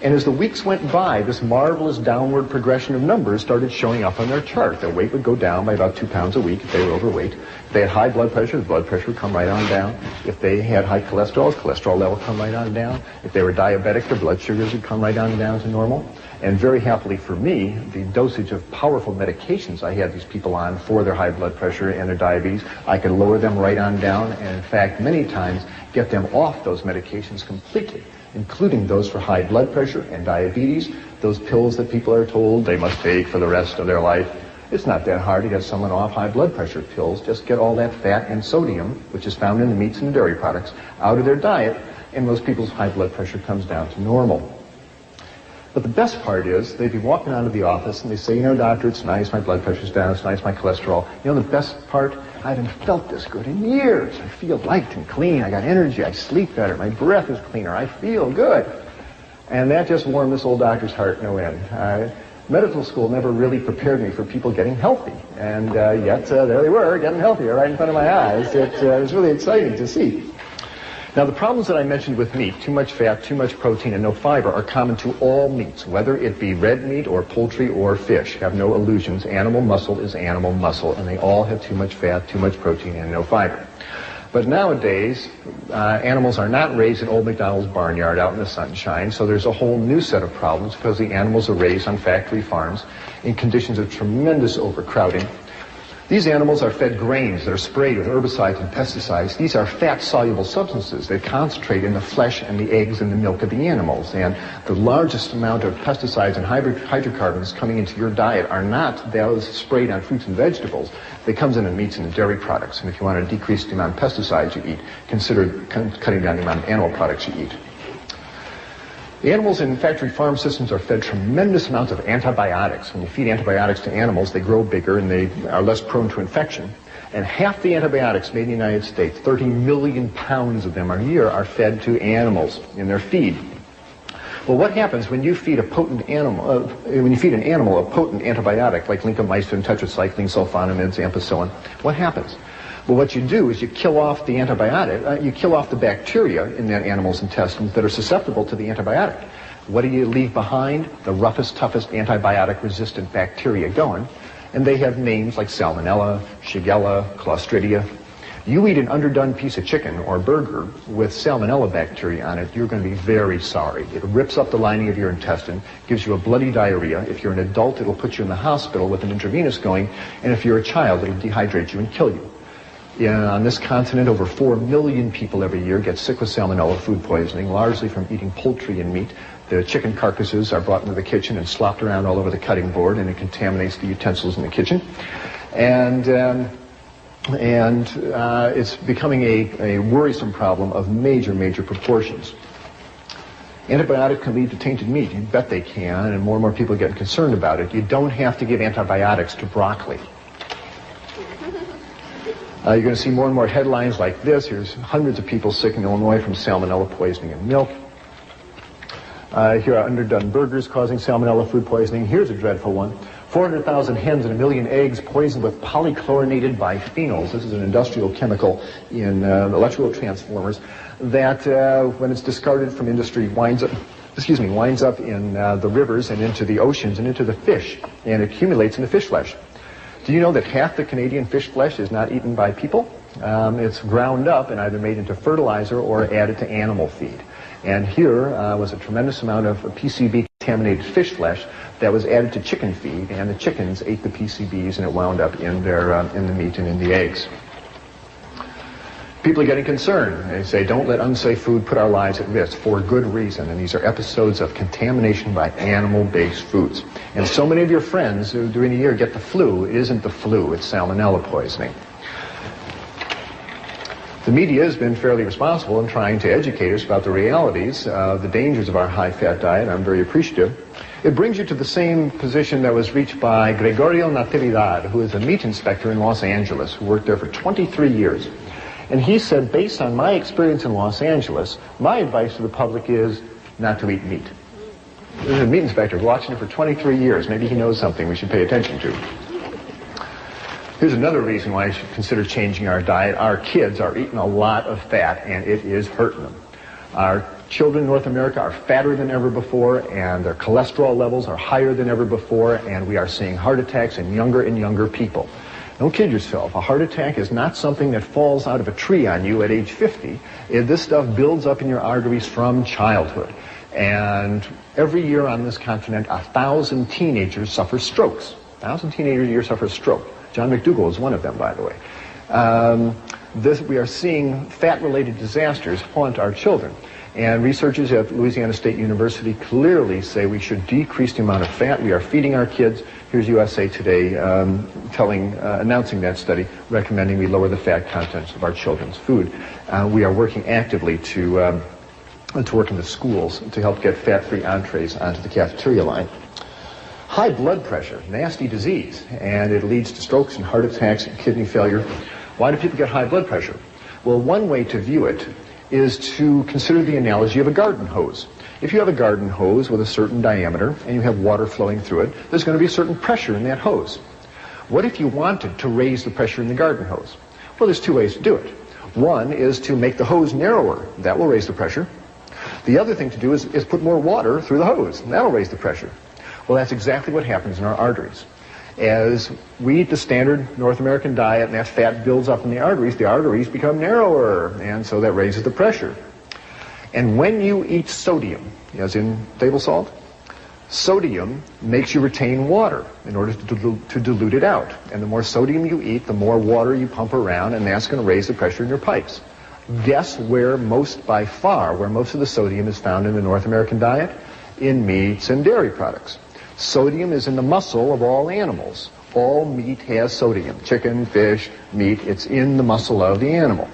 [SPEAKER 1] And as the weeks went by, this marvelous downward progression of numbers started showing up on their chart. Their weight would go down by about 2 pounds a week if they were overweight. If they had high blood pressure, the blood pressure would come right on down. If they had high cholesterol, the cholesterol level would come right on down. If they were diabetic, their blood sugars would come right on down to normal. And very happily for me, the dosage of powerful medications I had these people on for their high blood pressure and their diabetes, I could lower them right on down, and in fact, many times, get them off those medications completely, including those for high blood pressure and diabetes, those pills that people are told they must take for the rest of their life. It's not that hard to get someone off high blood pressure pills. Just get all that fat and sodium, which is found in the meats and the dairy products, out of their diet, and most people's high blood pressure comes down to normal. But the best part is, they'd be walking out of the office and they say, you know, doctor, it's nice, my blood pressure's down, it's nice, my cholesterol. You know, the best part, I haven't felt this good in years. I feel light and clean, I got energy, I sleep better, my breath is cleaner, I feel good. And that just warmed this old doctor's heart no end. Medical school never really prepared me for people getting healthy. And yet, there they were, getting healthier right in front of my eyes. It was really exciting to see. Now, the problems that I mentioned with meat, too much fat, too much protein, and no fiber, are common to all meats, whether it be red meat or poultry or fish. Have no illusions. Animal muscle is animal muscle, and they all have too much fat, too much protein, and no fiber. But nowadays, animals are not raised in old McDonald's barnyard out in the sunshine, so there's a whole new set of problems because the animals are raised on factory farms in conditions of tremendous overcrowding. These animals are fed grains that are sprayed with herbicides and pesticides. These are fat-soluble substances that concentrate in the flesh and the eggs and the milk of the animals. And the largest amount of pesticides and hydrocarbons coming into your diet are not those sprayed on fruits and vegetables. They come in meats and dairy products. And if you want to decrease the amount of pesticides you eat, consider cutting down the amount of animal products you eat. The animals in factory farm systems are fed tremendous amounts of antibiotics. When you feed antibiotics to animals, they grow bigger and they are less prone to infection. And half the antibiotics made in the United States, 30 million pounds of them a year, are fed to animals in their feed. Well, what happens when you feed a potent animal, when you feed an animal a potent antibiotic like lincomycin, tetracycline, sulfonamides, ampicillin? What happens? Well, what you do is you kill off the antibiotic, you kill off the bacteria in that animal's intestines that are susceptible to the antibiotic. What do you leave behind? The roughest, toughest antibiotic-resistant bacteria going. And they have names like Salmonella, Shigella, Clostridia. You eat an underdone piece of chicken or burger with Salmonella bacteria on it, you're going to be very sorry. It rips up the lining of your intestine, gives you a bloody diarrhea. If you're an adult, it'll put you in the hospital with an intravenous going. And if you're a child, it'll dehydrate you and kill you. On this continent, over 4 million people every year get sick with salmonella food poisoning, largely from eating poultry and meat. The chicken carcasses are brought into the kitchen and slopped around all over the cutting board, and it contaminates the utensils in the kitchen. And it's becoming a worrisome problem of major, major proportions. Antibiotics can lead to tainted meat. You bet they can, and more people are getting concerned about it. You don't have to give antibiotics to broccoli. You're going to see more and more headlines like this. Here's hundreds of people sick in Illinois from salmonella poisoning in milk. Here are underdone burgers causing salmonella food poisoning. Here's a dreadful one. 400,000 hens and 1 million eggs poisoned with polychlorinated biphenyls. This is an industrial chemical in electrical transformers that, when it's discarded from industry, winds up in the rivers and into the oceans and into the fish, and accumulates in the fish flesh. Do you know that half the Canadian fish flesh is not eaten by people? It's ground up and either made into fertilizer or added to animal feed. And here was a tremendous amount of PCB-contaminated fish flesh that was added to chicken feed, and the chickens ate the PCBs, and it wound up in the meat and in the eggs. People are getting concerned. They say, don't let unsafe food put our lives at risk, for good reason. And these are episodes of contamination by animal-based foods. And so many of your friends who during the year get the flu, it isn't the flu, it's salmonella poisoning. The media has been fairly responsible in trying to educate us about the realities of the dangers of our high-fat diet. I'm very appreciative. It brings you to the same position that was reached by Gregorio Natividad, who is a meat inspector in Los Angeles, who worked there for 23 years. And he said, based on my experience in Los Angeles, my advice to the public is not to eat meat. There's a meat inspector watching it for 23 years. Maybe he knows something we should pay attention to. Here's another reason why you should consider changing our diet. Our kids are eating a lot of fat, and it is hurting them. Our children in North America are fatter than ever before, and their cholesterol levels are higher than ever before, and we are seeing heart attacks in younger and younger people. Don't kid yourself. A heart attack is not something that falls out of a tree on you at age 50. This stuff builds up in your arteries from childhood. And every year on this continent, 1,000 teenagers suffer strokes. 1,000 teenagers a year suffer a stroke. John McDougall is one of them, by the way. We are seeing fat-related disasters haunt our children. And researchers at Louisiana State University clearly say we should decrease the amount of fat we are feeding our kids. Here's USA Today announcing that study, recommending we lower the fat contents of our children's food. We are working actively to work in the schools to help get fat-free entrees onto the cafeteria line. High blood pressure, nasty disease, and it leads to strokes and heart attacks and kidney failure. Why do people get high blood pressure? Well, one way to view it is to consider the analogy of a garden hose. If you have a garden hose with a certain diameter and you have water flowing through it, there's going to be a certain pressure in that hose. What if you wanted to raise the pressure in the garden hose? Well, there's two ways to do it. One is to make the hose narrower. That will raise the pressure. The other thing to do is put more water through the hose, and that'll raise the pressure. Well, that's exactly what happens in our arteries. As we eat the standard North American diet and that fat builds up in the arteries become narrower, and so that raises the pressure. And when you eat sodium, as in table salt, sodium makes you retain water in order to dilute it out. And the more sodium you eat, the more water you pump around, and that's going to raise the pressure in your pipes. Guess where most of the sodium is found in the North American diet? In meats and dairy products. Sodium is in the muscle of all animals. All meat has sodium. Chicken, fish, meat, it's in the muscle of the animal.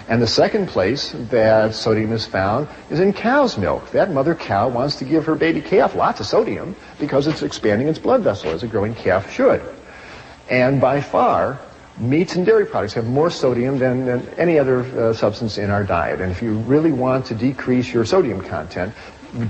[SPEAKER 1] And the second place that sodium is found is in cow's milk. That mother cow wants to give her baby calf lots of sodium because it's expanding its blood vessel as a growing calf should. And by far, meats and dairy products have more sodium than any other substance in our diet. And if you really want to decrease your sodium content,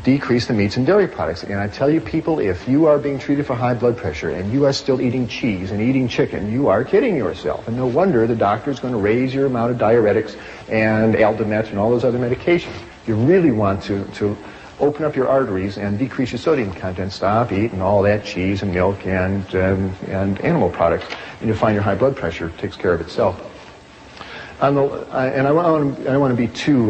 [SPEAKER 1] decrease the meats and dairy products. And I tell you, people, if you are being treated for high blood pressure and you are still eating cheese and eating chicken, you are kidding yourself. And no wonder the doctor is going to raise your amount of diuretics and Aldomet and all those other medications. If you really want to open up your arteries and decrease your sodium content, stop eating all that cheese and milk and animal products, and you'll find your high blood pressure takes care of itself. I want to be too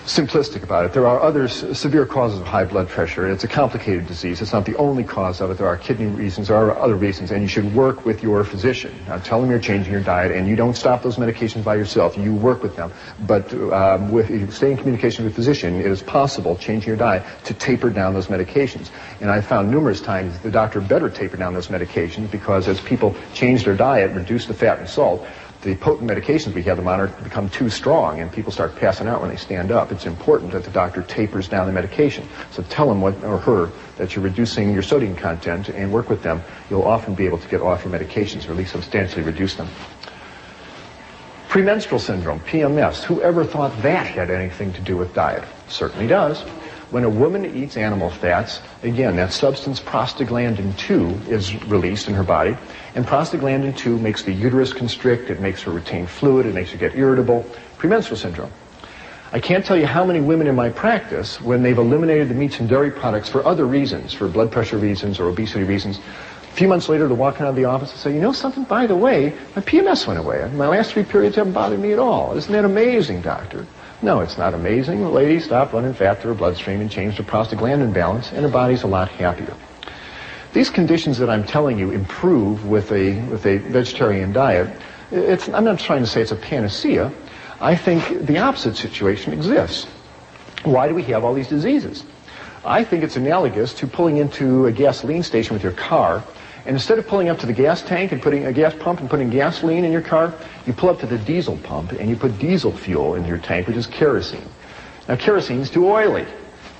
[SPEAKER 1] simplistic about it. There are other severe causes of high blood pressure. It's a complicated disease. It's not the only cause of it. There are kidney reasons. There are other reasons, and you should work with your physician. Now, tell them you're changing your diet, and you don't stop those medications by yourself. You work with them. But if you stay in communication with a physician, it is possible, changing your diet, to taper down those medications. And I've found numerous times the doctor better taper down those medications because as people change their diet, reduce the fat and salt, the potent medications we have them on become too strong, and people start passing out when they stand up. It's important that the doctor tapers down the medication. So tell him or her that you're reducing your sodium content and work with them. You'll often be able to get off your medications or at least substantially reduce them. Premenstrual syndrome, PMS. Whoever thought that had anything to do with diet? Certainly does. When a woman eats animal fats, again, that substance prostaglandin 2 is released in her body, and prostaglandin 2 makes the uterus constrict, it makes her retain fluid, it makes her get irritable. Premenstrual syndrome. I can't tell you how many women in my practice, when they've eliminated the meats and dairy products for other reasons, for blood pressure reasons or obesity reasons, a few months later they're walking out of the office and say, you know something, by the way, my PMS went away. My last 3 periods haven't bothered me at all. Isn't that amazing, doctor? No, it's not amazing. The lady stopped running fat through her bloodstream and changed her prostaglandin balance, and her body's a lot happier. These conditions that I'm telling you improve with a vegetarian diet. I'm not trying to say it's a panacea. I think the opposite situation exists. Why do we have all these diseases? I think it's analogous to pulling into a gasoline station with your car, and instead of pulling up to the gas tank and putting a gas pump and putting gasoline in your car, you pull up to the diesel pump and you put diesel fuel in your tank, which is kerosene. Now, kerosene is too oily.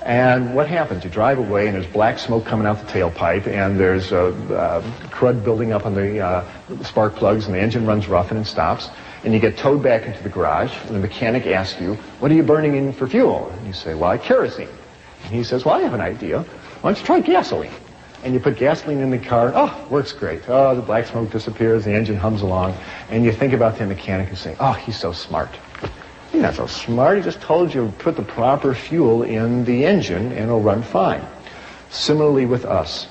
[SPEAKER 1] And what happens? You drive away and there's black smoke coming out the tailpipe and there's crud building up on the spark plugs and the engine runs rough and it stops. And you get towed back into the garage and the mechanic asks you, what are you burning in for fuel? And you say, well, kerosene. And he says, well, I have an idea. Why don't you try gasoline? And you put gasoline in the car. Oh, works great. Oh, the black smoke disappears. The engine hums along. And you think about the mechanic and say, oh, he's so smart. He's not so smart. He just told you to put the proper fuel in the engine and it'll run fine. Similarly with us.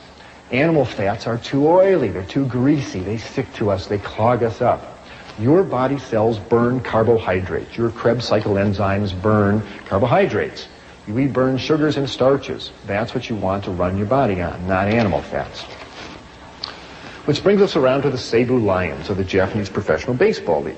[SPEAKER 1] Animal fats are too oily. They're too greasy. They stick to us. They clog us up. Your body cells burn carbohydrates. Your Krebs cycle enzymes burn carbohydrates. We burn sugars and starches. That's what you want to run your body on, not animal fats. Which brings us around to the Seibu Lions of the Japanese Professional Baseball League.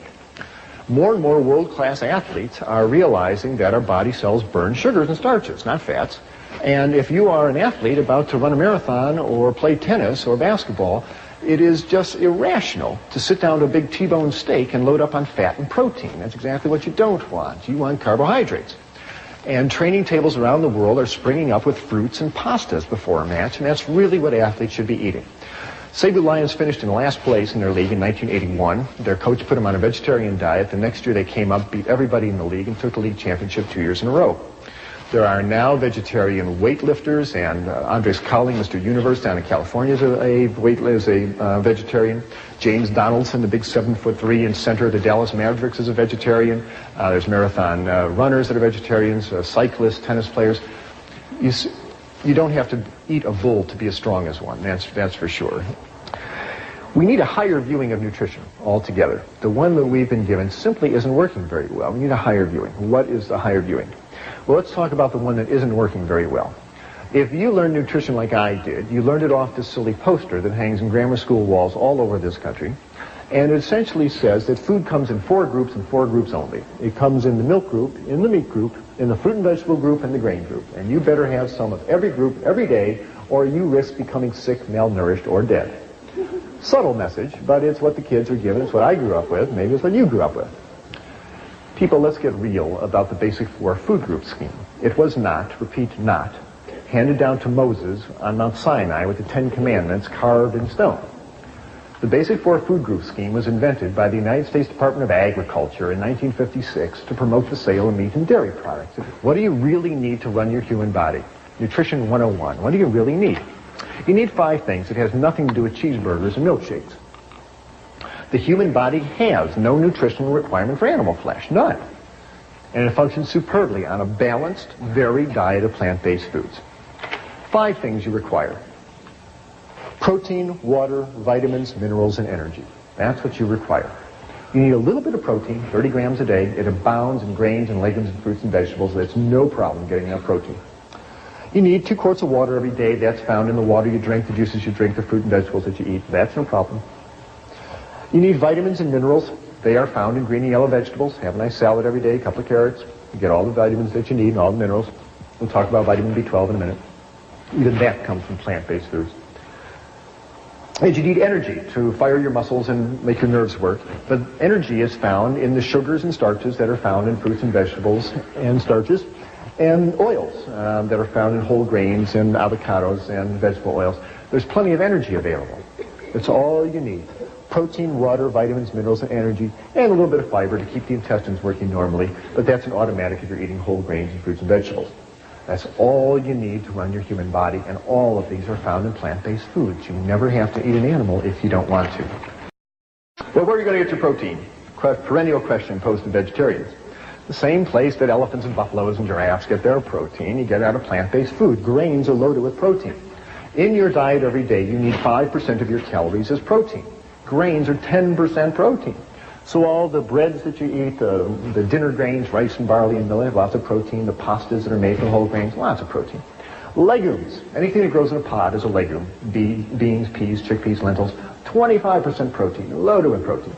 [SPEAKER 1] More and more world-class athletes are realizing that our body cells burn sugars and starches, not fats. And if you are an athlete about to run a marathon or play tennis or basketball, it is just irrational to sit down to a big T-bone steak and load up on fat and protein. That's exactly what you don't want. You want carbohydrates. And training tables around the world are springing up with fruits and pastas before a match, and that's really what athletes should be eating. Seibu Lions finished in last place in their league in 1981. Their coach put them on a vegetarian diet. The next year they came up, beat everybody in the league, and took the league championship 2 years in a row. There are now vegetarian weightlifters, and Andres Cowling, Mr. Universe down in California, is a vegetarian. James Donaldson, the big 7'3" and center of the Dallas Mavericks, is a vegetarian. There's marathon runners that are vegetarians, cyclists, tennis players. You don't have to eat a bull to be as strong as one, that's for sure. We need a higher viewing of nutrition altogether. The one that we've been given simply isn't working very well. We need a higher viewing. What is the higher viewing? Well, let's talk about the one that isn't working very well. If you learn nutrition like I did, you learned it off this silly poster that hangs in grammar school walls all over this country. And it essentially says that food comes in 4 groups and 4 groups only. It comes in the milk group, in the meat group, in the fruit and vegetable group, and the grain group. And you better have some of every group every day, or you risk becoming sick, malnourished, or dead. Subtle message, but it's what the kids are given. It's what I grew up with. Maybe it's what you grew up with. People, let's get real about the basic 4 food group scheme. It was not, repeat, not, handed down to Moses on Mount Sinai with the 10 Commandments carved in stone. The basic 4 food group scheme was invented by the United States Department of Agriculture in 1956 to promote the sale of meat and dairy products. What do you really need to run your human body? Nutrition 101. What do you really need? You need 5 things. It has nothing to do with cheeseburgers and milkshakes. The human body has no nutritional requirement for animal flesh, none. And it functions superbly on a balanced, varied diet of plant-based foods. 5 things you require. Protein, water, vitamins, minerals, and energy. That's what you require. You need a little bit of protein, 30 grams a day. It abounds in grains and legumes and fruits and vegetables. That's no problem getting enough protein. You need 2 quarts of water every day. That's found in the water you drink, the juices you drink, the fruit and vegetables that you eat. That's no problem. You need vitamins and minerals. They are found in green and yellow vegetables. Have a nice salad every day, a couple of carrots. You get all the vitamins that you need and all the minerals. We'll talk about vitamin B12 in a minute. Even that comes from plant-based foods. And you need energy to fire your muscles and make your nerves work. But energy is found in the sugars and starches that are found in fruits and vegetables and starches, and oils that are found in whole grains and avocados and vegetable oils. There's plenty of energy available. That's all you need. Protein, water, vitamins, minerals, and energy, and a little bit of fiber to keep the intestines working normally, but that's an automatic if you're eating whole grains and fruits and vegetables. That's all you need to run your human body, and all of these are found in plant-based foods. You never have to eat an animal if you don't want to. Well, where are you going to get your protein? Perennial question posed to vegetarians. The same place that elephants and buffaloes and giraffes get their protein, you get it out of plant-based food. Grains are loaded with protein. In your diet every day, you need 5% of your calories as protein. Grains are 10% protein. So all the breads that you eat, the dinner grains, rice and barley and millet, lots of protein. The pastas that are made from whole grains, lots of protein. Legumes, anything that grows in a pod is a legume. Beans, peas, chickpeas, lentils, 25% protein, loaded with protein.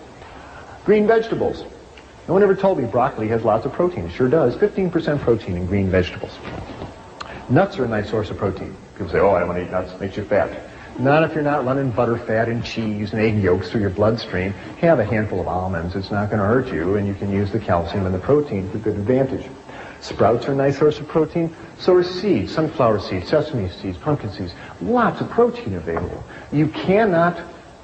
[SPEAKER 1] Green vegetables. No one ever told me broccoli has lots of protein. It sure does. 15% protein in green vegetables. Nuts are a nice source of protein. People say, oh, I don't want to eat nuts. It makes you fat. Not if you're not running butter fat and cheese and egg yolks through your bloodstream. Have a handful of almonds. It's not going to hurt you, and you can use the calcium and the protein for good advantage. Sprouts are a nice source of protein. So are seeds, sunflower seeds, sesame seeds, pumpkin seeds. Lots of protein available. You cannot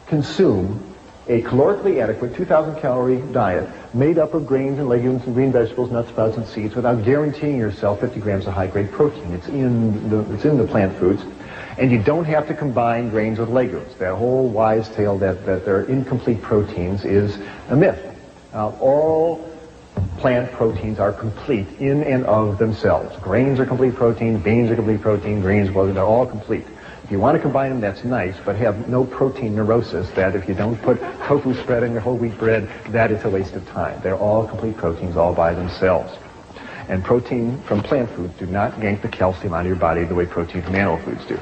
[SPEAKER 1] consume a calorically adequate 2,000 calorie diet made up of grains and legumes and green vegetables, nuts, sprouts, and seeds without guaranteeing yourself 50 grams of high-grade protein. It's in the plant foods. And you don't have to combine grains with legumes. That whole wise tale that they're incomplete proteins is a myth. All plant proteins are complete in and of themselves. Grains are complete protein, beans are complete protein, greens, well, they're all complete. If you want to combine them, that's nice, but have no protein neurosis that if you don't put tofu spread on your whole wheat bread, that is a waste of time. They're all complete proteins all by themselves. And protein from plant foods do not yank the calcium out of your body the way protein from animal foods do.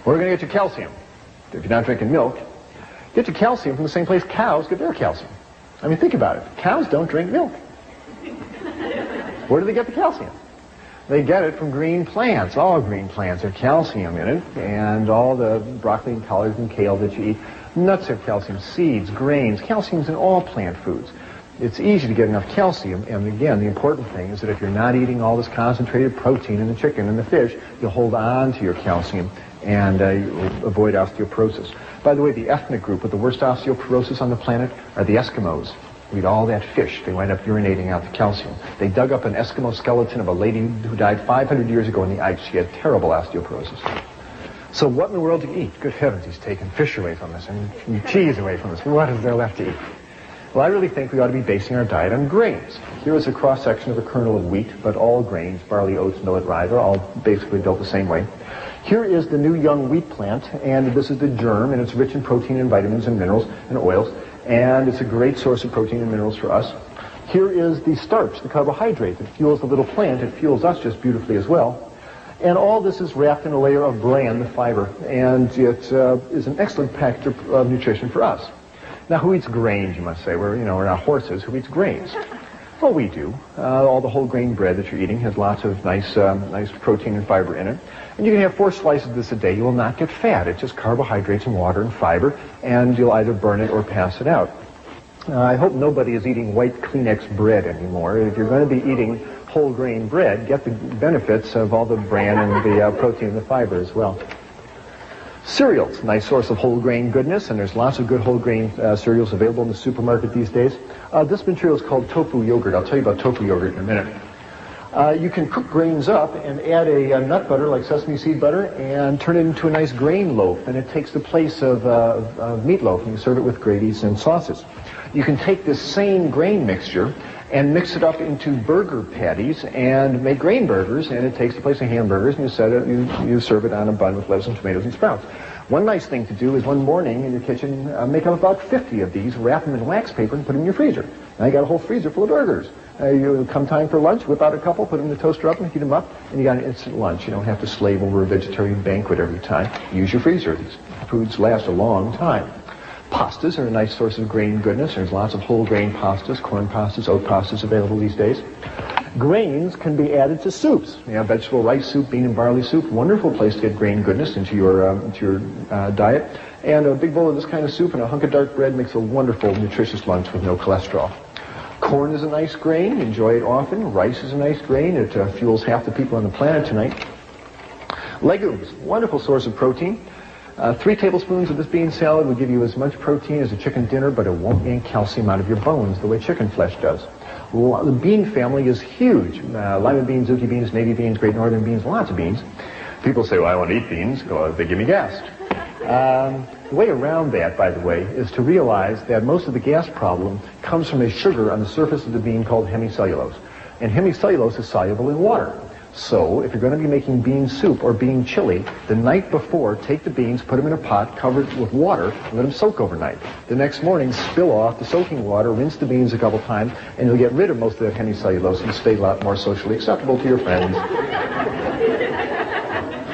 [SPEAKER 1] Where are you going to get your calcium? If you're not drinking milk, get your calcium from the same place cows get their calcium. I mean, think about it. Cows don't drink milk. Where do they get the calcium? They get it from green plants. All green plants have calcium in it, and all the broccoli and collards and kale that you eat. Nuts have calcium, seeds, grains. Calcium's in all plant foods. It's easy to get enough calcium, and again, the important thing is that if you're not eating all this concentrated protein in the chicken and the fish, you'll hold on to your calcium and you'll avoid osteoporosis. By the way, the ethnic group with the worst osteoporosis on the planet are the Eskimos. Who eat all that fish. They wind up urinating out the calcium. They dug up an Eskimo skeleton of a lady who died 500 years ago in the ice. She had terrible osteoporosis. So what in the world to eat? Good heavens, he's taken fish away from us and cheese away from us. What is there left to eat? Well, I really think we ought to be basing our diet on grains. Here is a cross-section of a kernel of wheat, but all grains, barley, oats, millet, rye, they're all basically built the same way. Here is the new young wheat plant, and this is the germ, and it's rich in protein and vitamins and minerals and oils, and it's a great source of protein and minerals for us. Here is the starch, the carbohydrate that fuels the little plant. It fuels us just beautifully as well. And all this is wrapped in a layer of bran, the fiber, and it is an excellent package of nutrition for us. Now, who eats grains, you must say? We're not horses. Who eats grains? Well, we do. All the whole grain bread that you're eating has lots of nice protein and fiber in it. And you can have 4 slices of this a day. You will not get fat. It's just carbohydrates and water and fiber, and you'll either burn it or pass it out. I hope nobody is eating white Kleenex bread anymore. If you're going to be eating whole grain bread, get the benefits of all the bran and the protein and the fiber as well. Cereals, nice source of whole grain goodness, and there's lots of good whole grain cereals available in the supermarket these days. This material is called tofu yogurt. I'll tell you about tofu yogurt in a minute. You can cook grains up and add a nut butter like sesame seed butter and turn it into a nice grain loaf, and it takes the place of meatloaf, and you serve it with gravies and sauces. You can take this same grain mixture and mix it up into burger patties and make grain burgers, and it takes the place of hamburgers, and you serve it on a bun with lettuce and tomatoes and sprouts. One nice thing to do is one morning in your kitchen, make up about 50 of these, wrap them in wax paper, and put them in your freezer. Now you got a whole freezer full of burgers. You come time for lunch, whip out a couple, put them in the toaster oven, heat them up, and you got an instant lunch. You don't have to slave over a vegetarian banquet every time. Use your freezer. These foods last a long time. Pastas are a nice source of grain goodness. There's lots of whole grain pastas, corn pastas, oat pastas available these days. Grains can be added to soups. You have vegetable rice soup, bean and barley soup. Wonderful place to get grain goodness into your diet. And a big bowl of this kind of soup and a hunk of dark bread makes a wonderful, nutritious lunch with no cholesterol. Corn is a nice grain. Enjoy it often. Rice is a nice grain. It fuels half the people on the planet tonight. Legumes, wonderful source of protein. 3 tablespoons of this bean salad will give you as much protein as a chicken dinner, but it won't yank calcium out of your bones the way chicken flesh does. The bean family is huge. Lima beans, zucchini beans, navy beans, great northern beans, lots of beans. People say, well, I want to eat beans. Well, they give me gas. The way around that, by the way, is to realize that most of the gas problem comes from a sugar on the surface of the bean called hemicellulose. And hemicellulose is soluble in water. So, if you're going to be making bean soup or bean chili, the night before, take the beans, put them in a pot, cover it with water, and let them soak overnight. The next morning, spill off the soaking water, rinse the beans a couple times, and you'll get rid of most of that hemicellulose and stay a lot more socially acceptable to your friends.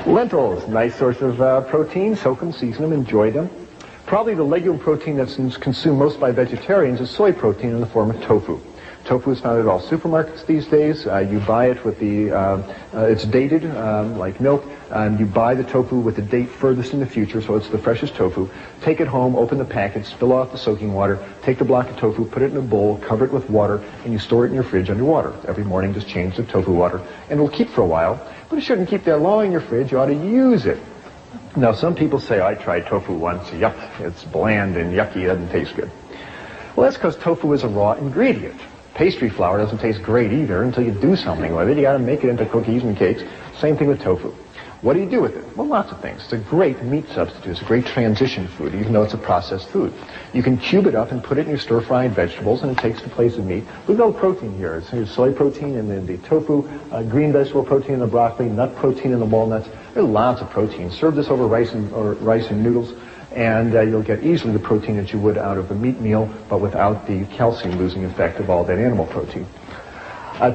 [SPEAKER 1] Lentils, nice source of protein. Soak them, season them, enjoy them. Probably the legume protein that's consumed most by vegetarians is soy protein in the form of tofu. Tofu is found at all supermarkets these days. You buy it with it's dated, like milk. You buy the tofu with the date furthest in the future, so it's the freshest tofu. Take it home, open the package, spill off the soaking water, take the block of tofu, put it in a bowl, cover it with water, and you store it in your fridge under water. Every morning just change the tofu water, and it'll keep for a while, but it shouldn't keep that long in your fridge. You ought to use it. Now, some people say, I tried tofu once, yuck, it's bland and yucky, it doesn't taste good. Well, that's because tofu is a raw ingredient. Pastry flour doesn't taste great either until you do something with it. You got to make it into cookies and cakes. Same thing with tofu. What do you do with it? Well, lots of things. It's a great meat substitute. It's a great transition food, even though it's a processed food. You can cube it up and put it in your stir-fried vegetables, and it takes the place of meat. We've got protein here. There's soy protein in the tofu, green vegetable protein in the broccoli, nut protein in the walnuts. There's lots of protein. Serve this over rice and noodles, and you'll get easily the protein that you would out of a meat meal, but without the calcium-losing effect of all that animal protein.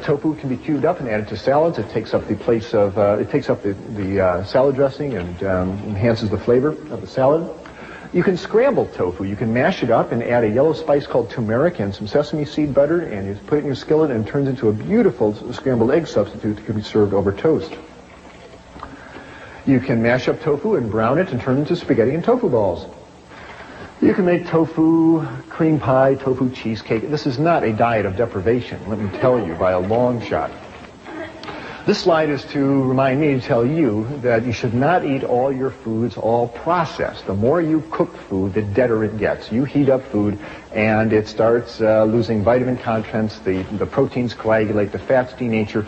[SPEAKER 1] Tofu can be cubed up and added to salads. It takes up the place of, the salad dressing and enhances the flavor of the salad. You can scramble tofu. You can mash it up and add a yellow spice called turmeric and some sesame seed butter, and you put it in your skillet, and it turns into a beautiful scrambled egg substitute that can be served over toast. You can mash up tofu and brown it and turn it into spaghetti and tofu balls. You can make tofu cream pie, tofu cheesecake. This is not a diet of deprivation, let me tell you, by a long shot. This slide is to remind me to tell you that you should not eat all your foods all processed. The more you cook food, the deader it gets. You heat up food and it starts losing vitamin contents, the proteins coagulate, the fats denature.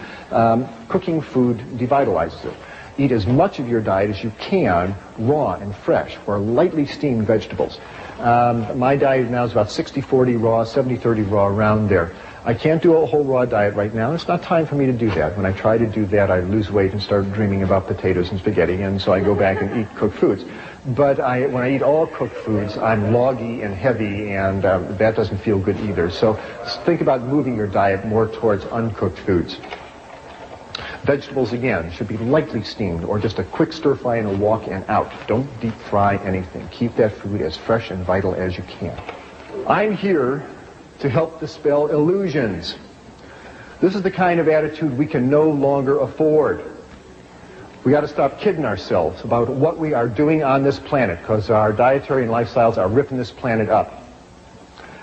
[SPEAKER 1] Cooking food devitalizes it. Eat as much of your diet as you can raw and fresh or lightly steamed vegetables. My diet now is about 60-40 raw, 70-30 raw, around there. I can't do a whole raw diet right now. It's not time for me to do that. When I try to do that, I lose weight and start dreaming about potatoes and spaghetti, and so I go back and eat cooked foods. But when I eat all cooked foods, I'm loggy and heavy, and that doesn't feel good either. So think about moving your diet more towards uncooked foods. Vegetables, again, should be lightly steamed or just a quick stir fry and a walk and out. Don't deep fry anything. Keep that food as fresh and vital as you can. I'm here to help dispel illusions. This is the kind of attitude we can no longer afford. We got to stop kidding ourselves about what we are doing on this planet, because our dietary and lifestyles are ripping this planet up.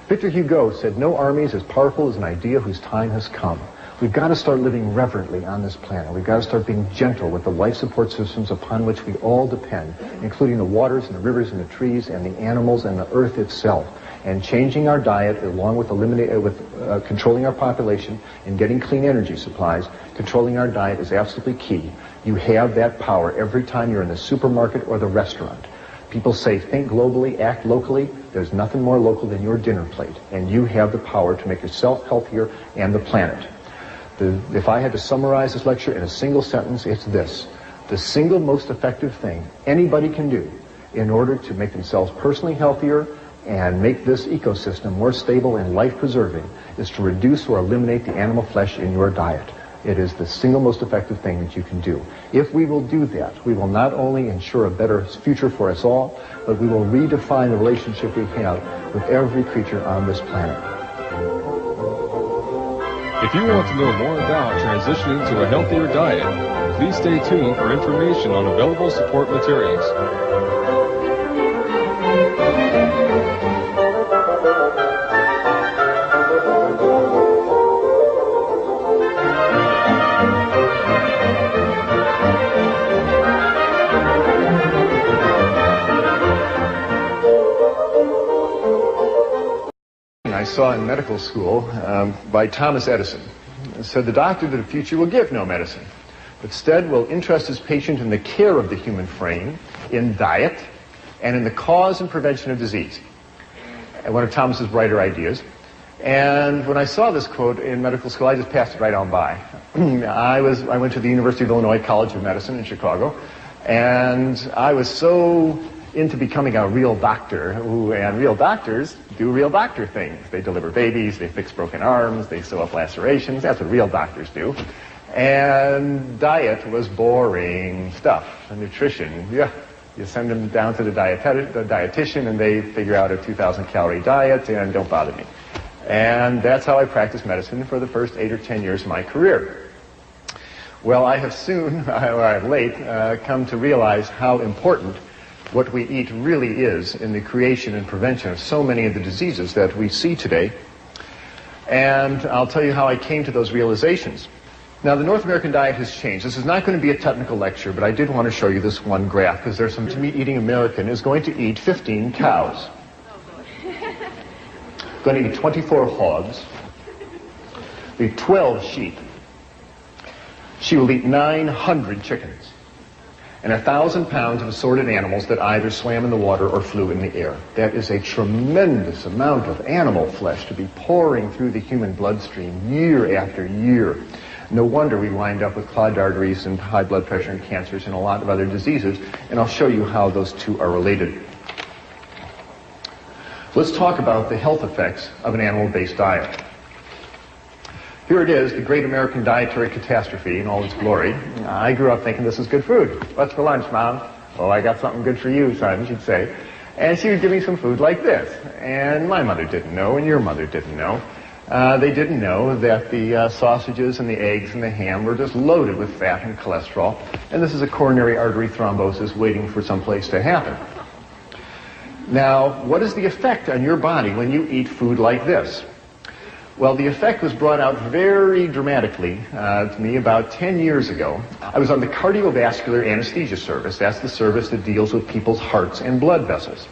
[SPEAKER 1] Victor Hugo said, "No army is as powerful as an idea whose time has come." We've got to start living reverently on this planet. We've got to start being gentle with the life support systems upon which we all depend, including the waters and the rivers and the trees and the animals and the earth itself. And changing our diet, along with controlling our population and getting clean energy supplies, controlling our diet is absolutely key. You have that power every time you're in the supermarket or the restaurant. People say, think globally, act locally. There's nothing more local than your dinner plate. And you have the power to make yourself healthier and the planet. If I had to summarize this lecture in a single sentence, it's this. The single most effective thing anybody can do in order to make themselves personally healthier and make this ecosystem more stable and life-preserving is to reduce or eliminate the animal flesh in your diet. It is the single most effective thing that you can do. If we will do that, we will not only ensure a better future for us all, but we will redefine the relationship we have with every creature on this planet.
[SPEAKER 2] If you want to know more about transitioning to a healthier diet, please stay tuned for information on available support materials.
[SPEAKER 1] I saw in medical school by Thomas Edison. It said the doctor of the future will give no medicine, but instead will interest his patient in the care of the human frame, in diet, and in the cause and prevention of disease. And one of Thomas's brighter ideas. And when I saw this quote in medical school, I just passed it right on by. I went to the University of Illinois College of Medicine in Chicago, and I was so into becoming a real doctor, and real doctors do real doctor things. They deliver babies, they fix broken arms, they sew up lacerations. That's what real doctors do. And diet was boring stuff. And nutrition, yeah, you send them down to the dietitian and they figure out a 2,000 calorie diet and don't bother me. And that's how I practiced medicine for the first 8 or 10 years of my career. Well, I have soon, or I've late, come to realize how important what we eat really is in the creation and prevention of so many of the diseases that we see today. And I'll tell you how I came to those realizations. Now, the North American diet has changed. This is not going to be a technical lecture, but I did want to show you this one graph, because there's some meat-eating American is going to eat 15 cows. Going to eat 24 hogs, eat 12 sheep. She will eat 900 chickens and 1,000 pounds of assorted animals that either swam in the water or flew in the air. That is a tremendous amount of animal flesh to be pouring through the human bloodstream year after year. No wonder we wind up with clogged arteries and high blood pressure and cancers and a lot of other diseases, and I'll show you how those two are related. Let's talk about the health effects of an animal-based diet. Here it is, the great American dietary catastrophe in all its glory. I grew up thinking this is good food. What's for lunch, Mom? Oh, I got something good for you, son, she'd say. And she would give me some food like this. And my mother didn't know, and your mother didn't know. They didn't know that the sausages and the eggs and the ham were just loaded with fat and cholesterol. And this is a coronary artery thrombosis waiting for some place to happen. Now, what is the effect on your body when you eat food like this? Well, the effect was brought out very dramatically to me about 10 years ago. I was on the cardiovascular anesthesia service. That's the service that deals with people's hearts and blood vessels.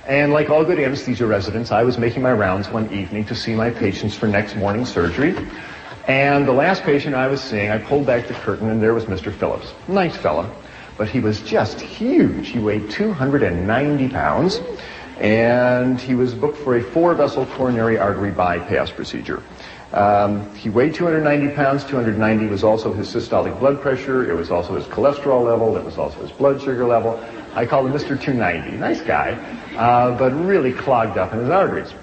[SPEAKER 1] And like all good anesthesia residents, I was making my rounds one evening to see my patients for next morning's surgery. And the last patient I was seeing, I pulled back the curtain, and there was Mr. Phillips. Nice fella, but he was just huge. He weighed 290 pounds. And he was booked for a 4-vessel coronary artery bypass procedure. He weighed 290 pounds. 290 was also his systolic blood pressure. It was also his cholesterol level. It was also his blood sugar level. I called him Mr. 290. Nice guy, but really clogged up in his arteries.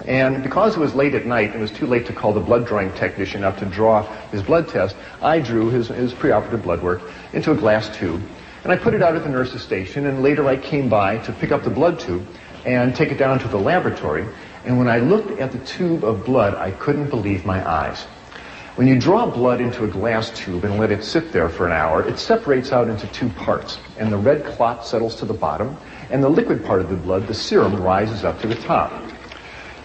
[SPEAKER 1] And because it was late at night, and it was too late to call the blood drawing technician up to draw his blood test, I drew his preoperative blood work into a glass tube. And I put it out at the nurse's station, and later I came by to pick up the blood tube and take it down to the laboratory. And when I looked at the tube of blood, I couldn't believe my eyes. When you draw blood into a glass tube and let it sit there for an hour, it separates out into two parts, and the red clot settles to the bottom, and the liquid part of the blood, the serum, rises up to the top.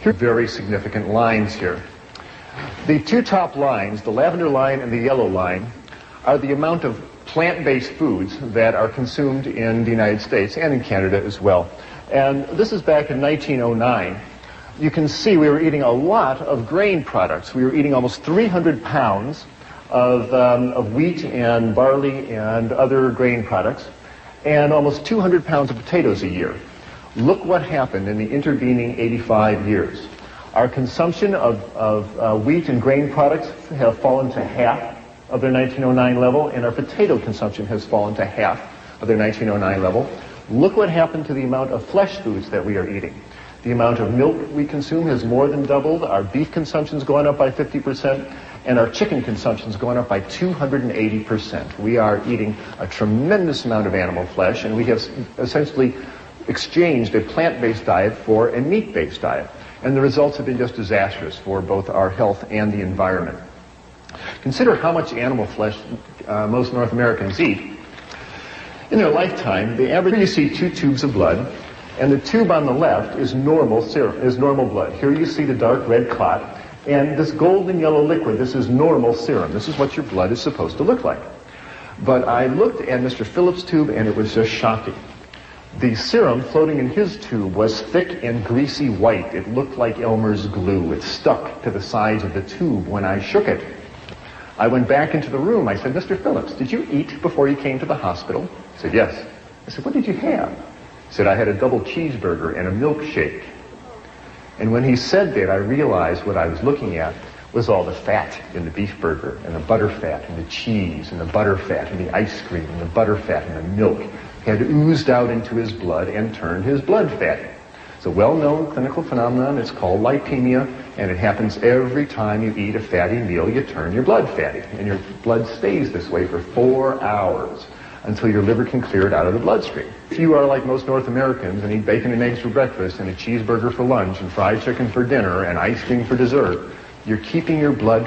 [SPEAKER 1] Here are very significant lines here. The two top lines, the lavender line and the yellow line, are the amount of plant-based foods that are consumed in the United States and in Canada as well. And this is back in 1909. You can see we were eating a lot of grain products. We were eating almost 300 pounds of wheat and barley and other grain products, and almost 200 pounds of potatoes a year. Look what happened in the intervening 85 years. Our consumption of wheat and grain products have fallen to half of their 1909 level, and our potato consumption has fallen to half of their 1909 level. Look what happened to the amount of flesh foods that we are eating. The amount of milk we consume has more than doubled. Our beef consumption's gone up by 50%, and our chicken consumption's gone up by 280%. We are eating a tremendous amount of animal flesh, and we have essentially exchanged a plant-based diet for a meat-based diet. And the results have been just disastrous for both our health and the environment. Consider how much animal flesh most North Americans eat. In their lifetime, the average, you see 2 tubes of blood, and the tube on the left is normal serum, is normal blood. Here you see the dark red clot, and this golden yellow liquid, this is normal serum. This is what your blood is supposed to look like. But I looked at Mr. Phillips' tube, and it was just shocking. The serum floating in his tube was thick and greasy white. It looked like Elmer's glue. It stuck to the sides of the tube when I shook it. I went back into the room. I said, Mr. Phillips, did you eat before you came to the hospital? He said, yes. I said, what did you have? He said, I had a double cheeseburger and a milkshake. And when he said that, I realized what I was looking at was all the fat in the beef burger, and the butter fat, and the cheese, and the butter fat, and the ice cream, and the butter fat, and the milk had oozed out into his blood and turned his blood fatty. It's a well-known clinical phenomenon. It's called lipemia, and it happens every time you eat a fatty meal. You turn your blood fatty, and your blood stays this way for 4 hours until your liver can clear it out of the bloodstream. If you are like most North Americans and eat bacon and eggs for breakfast and a cheeseburger for lunch and fried chicken for dinner and ice cream for dessert, you're keeping your blood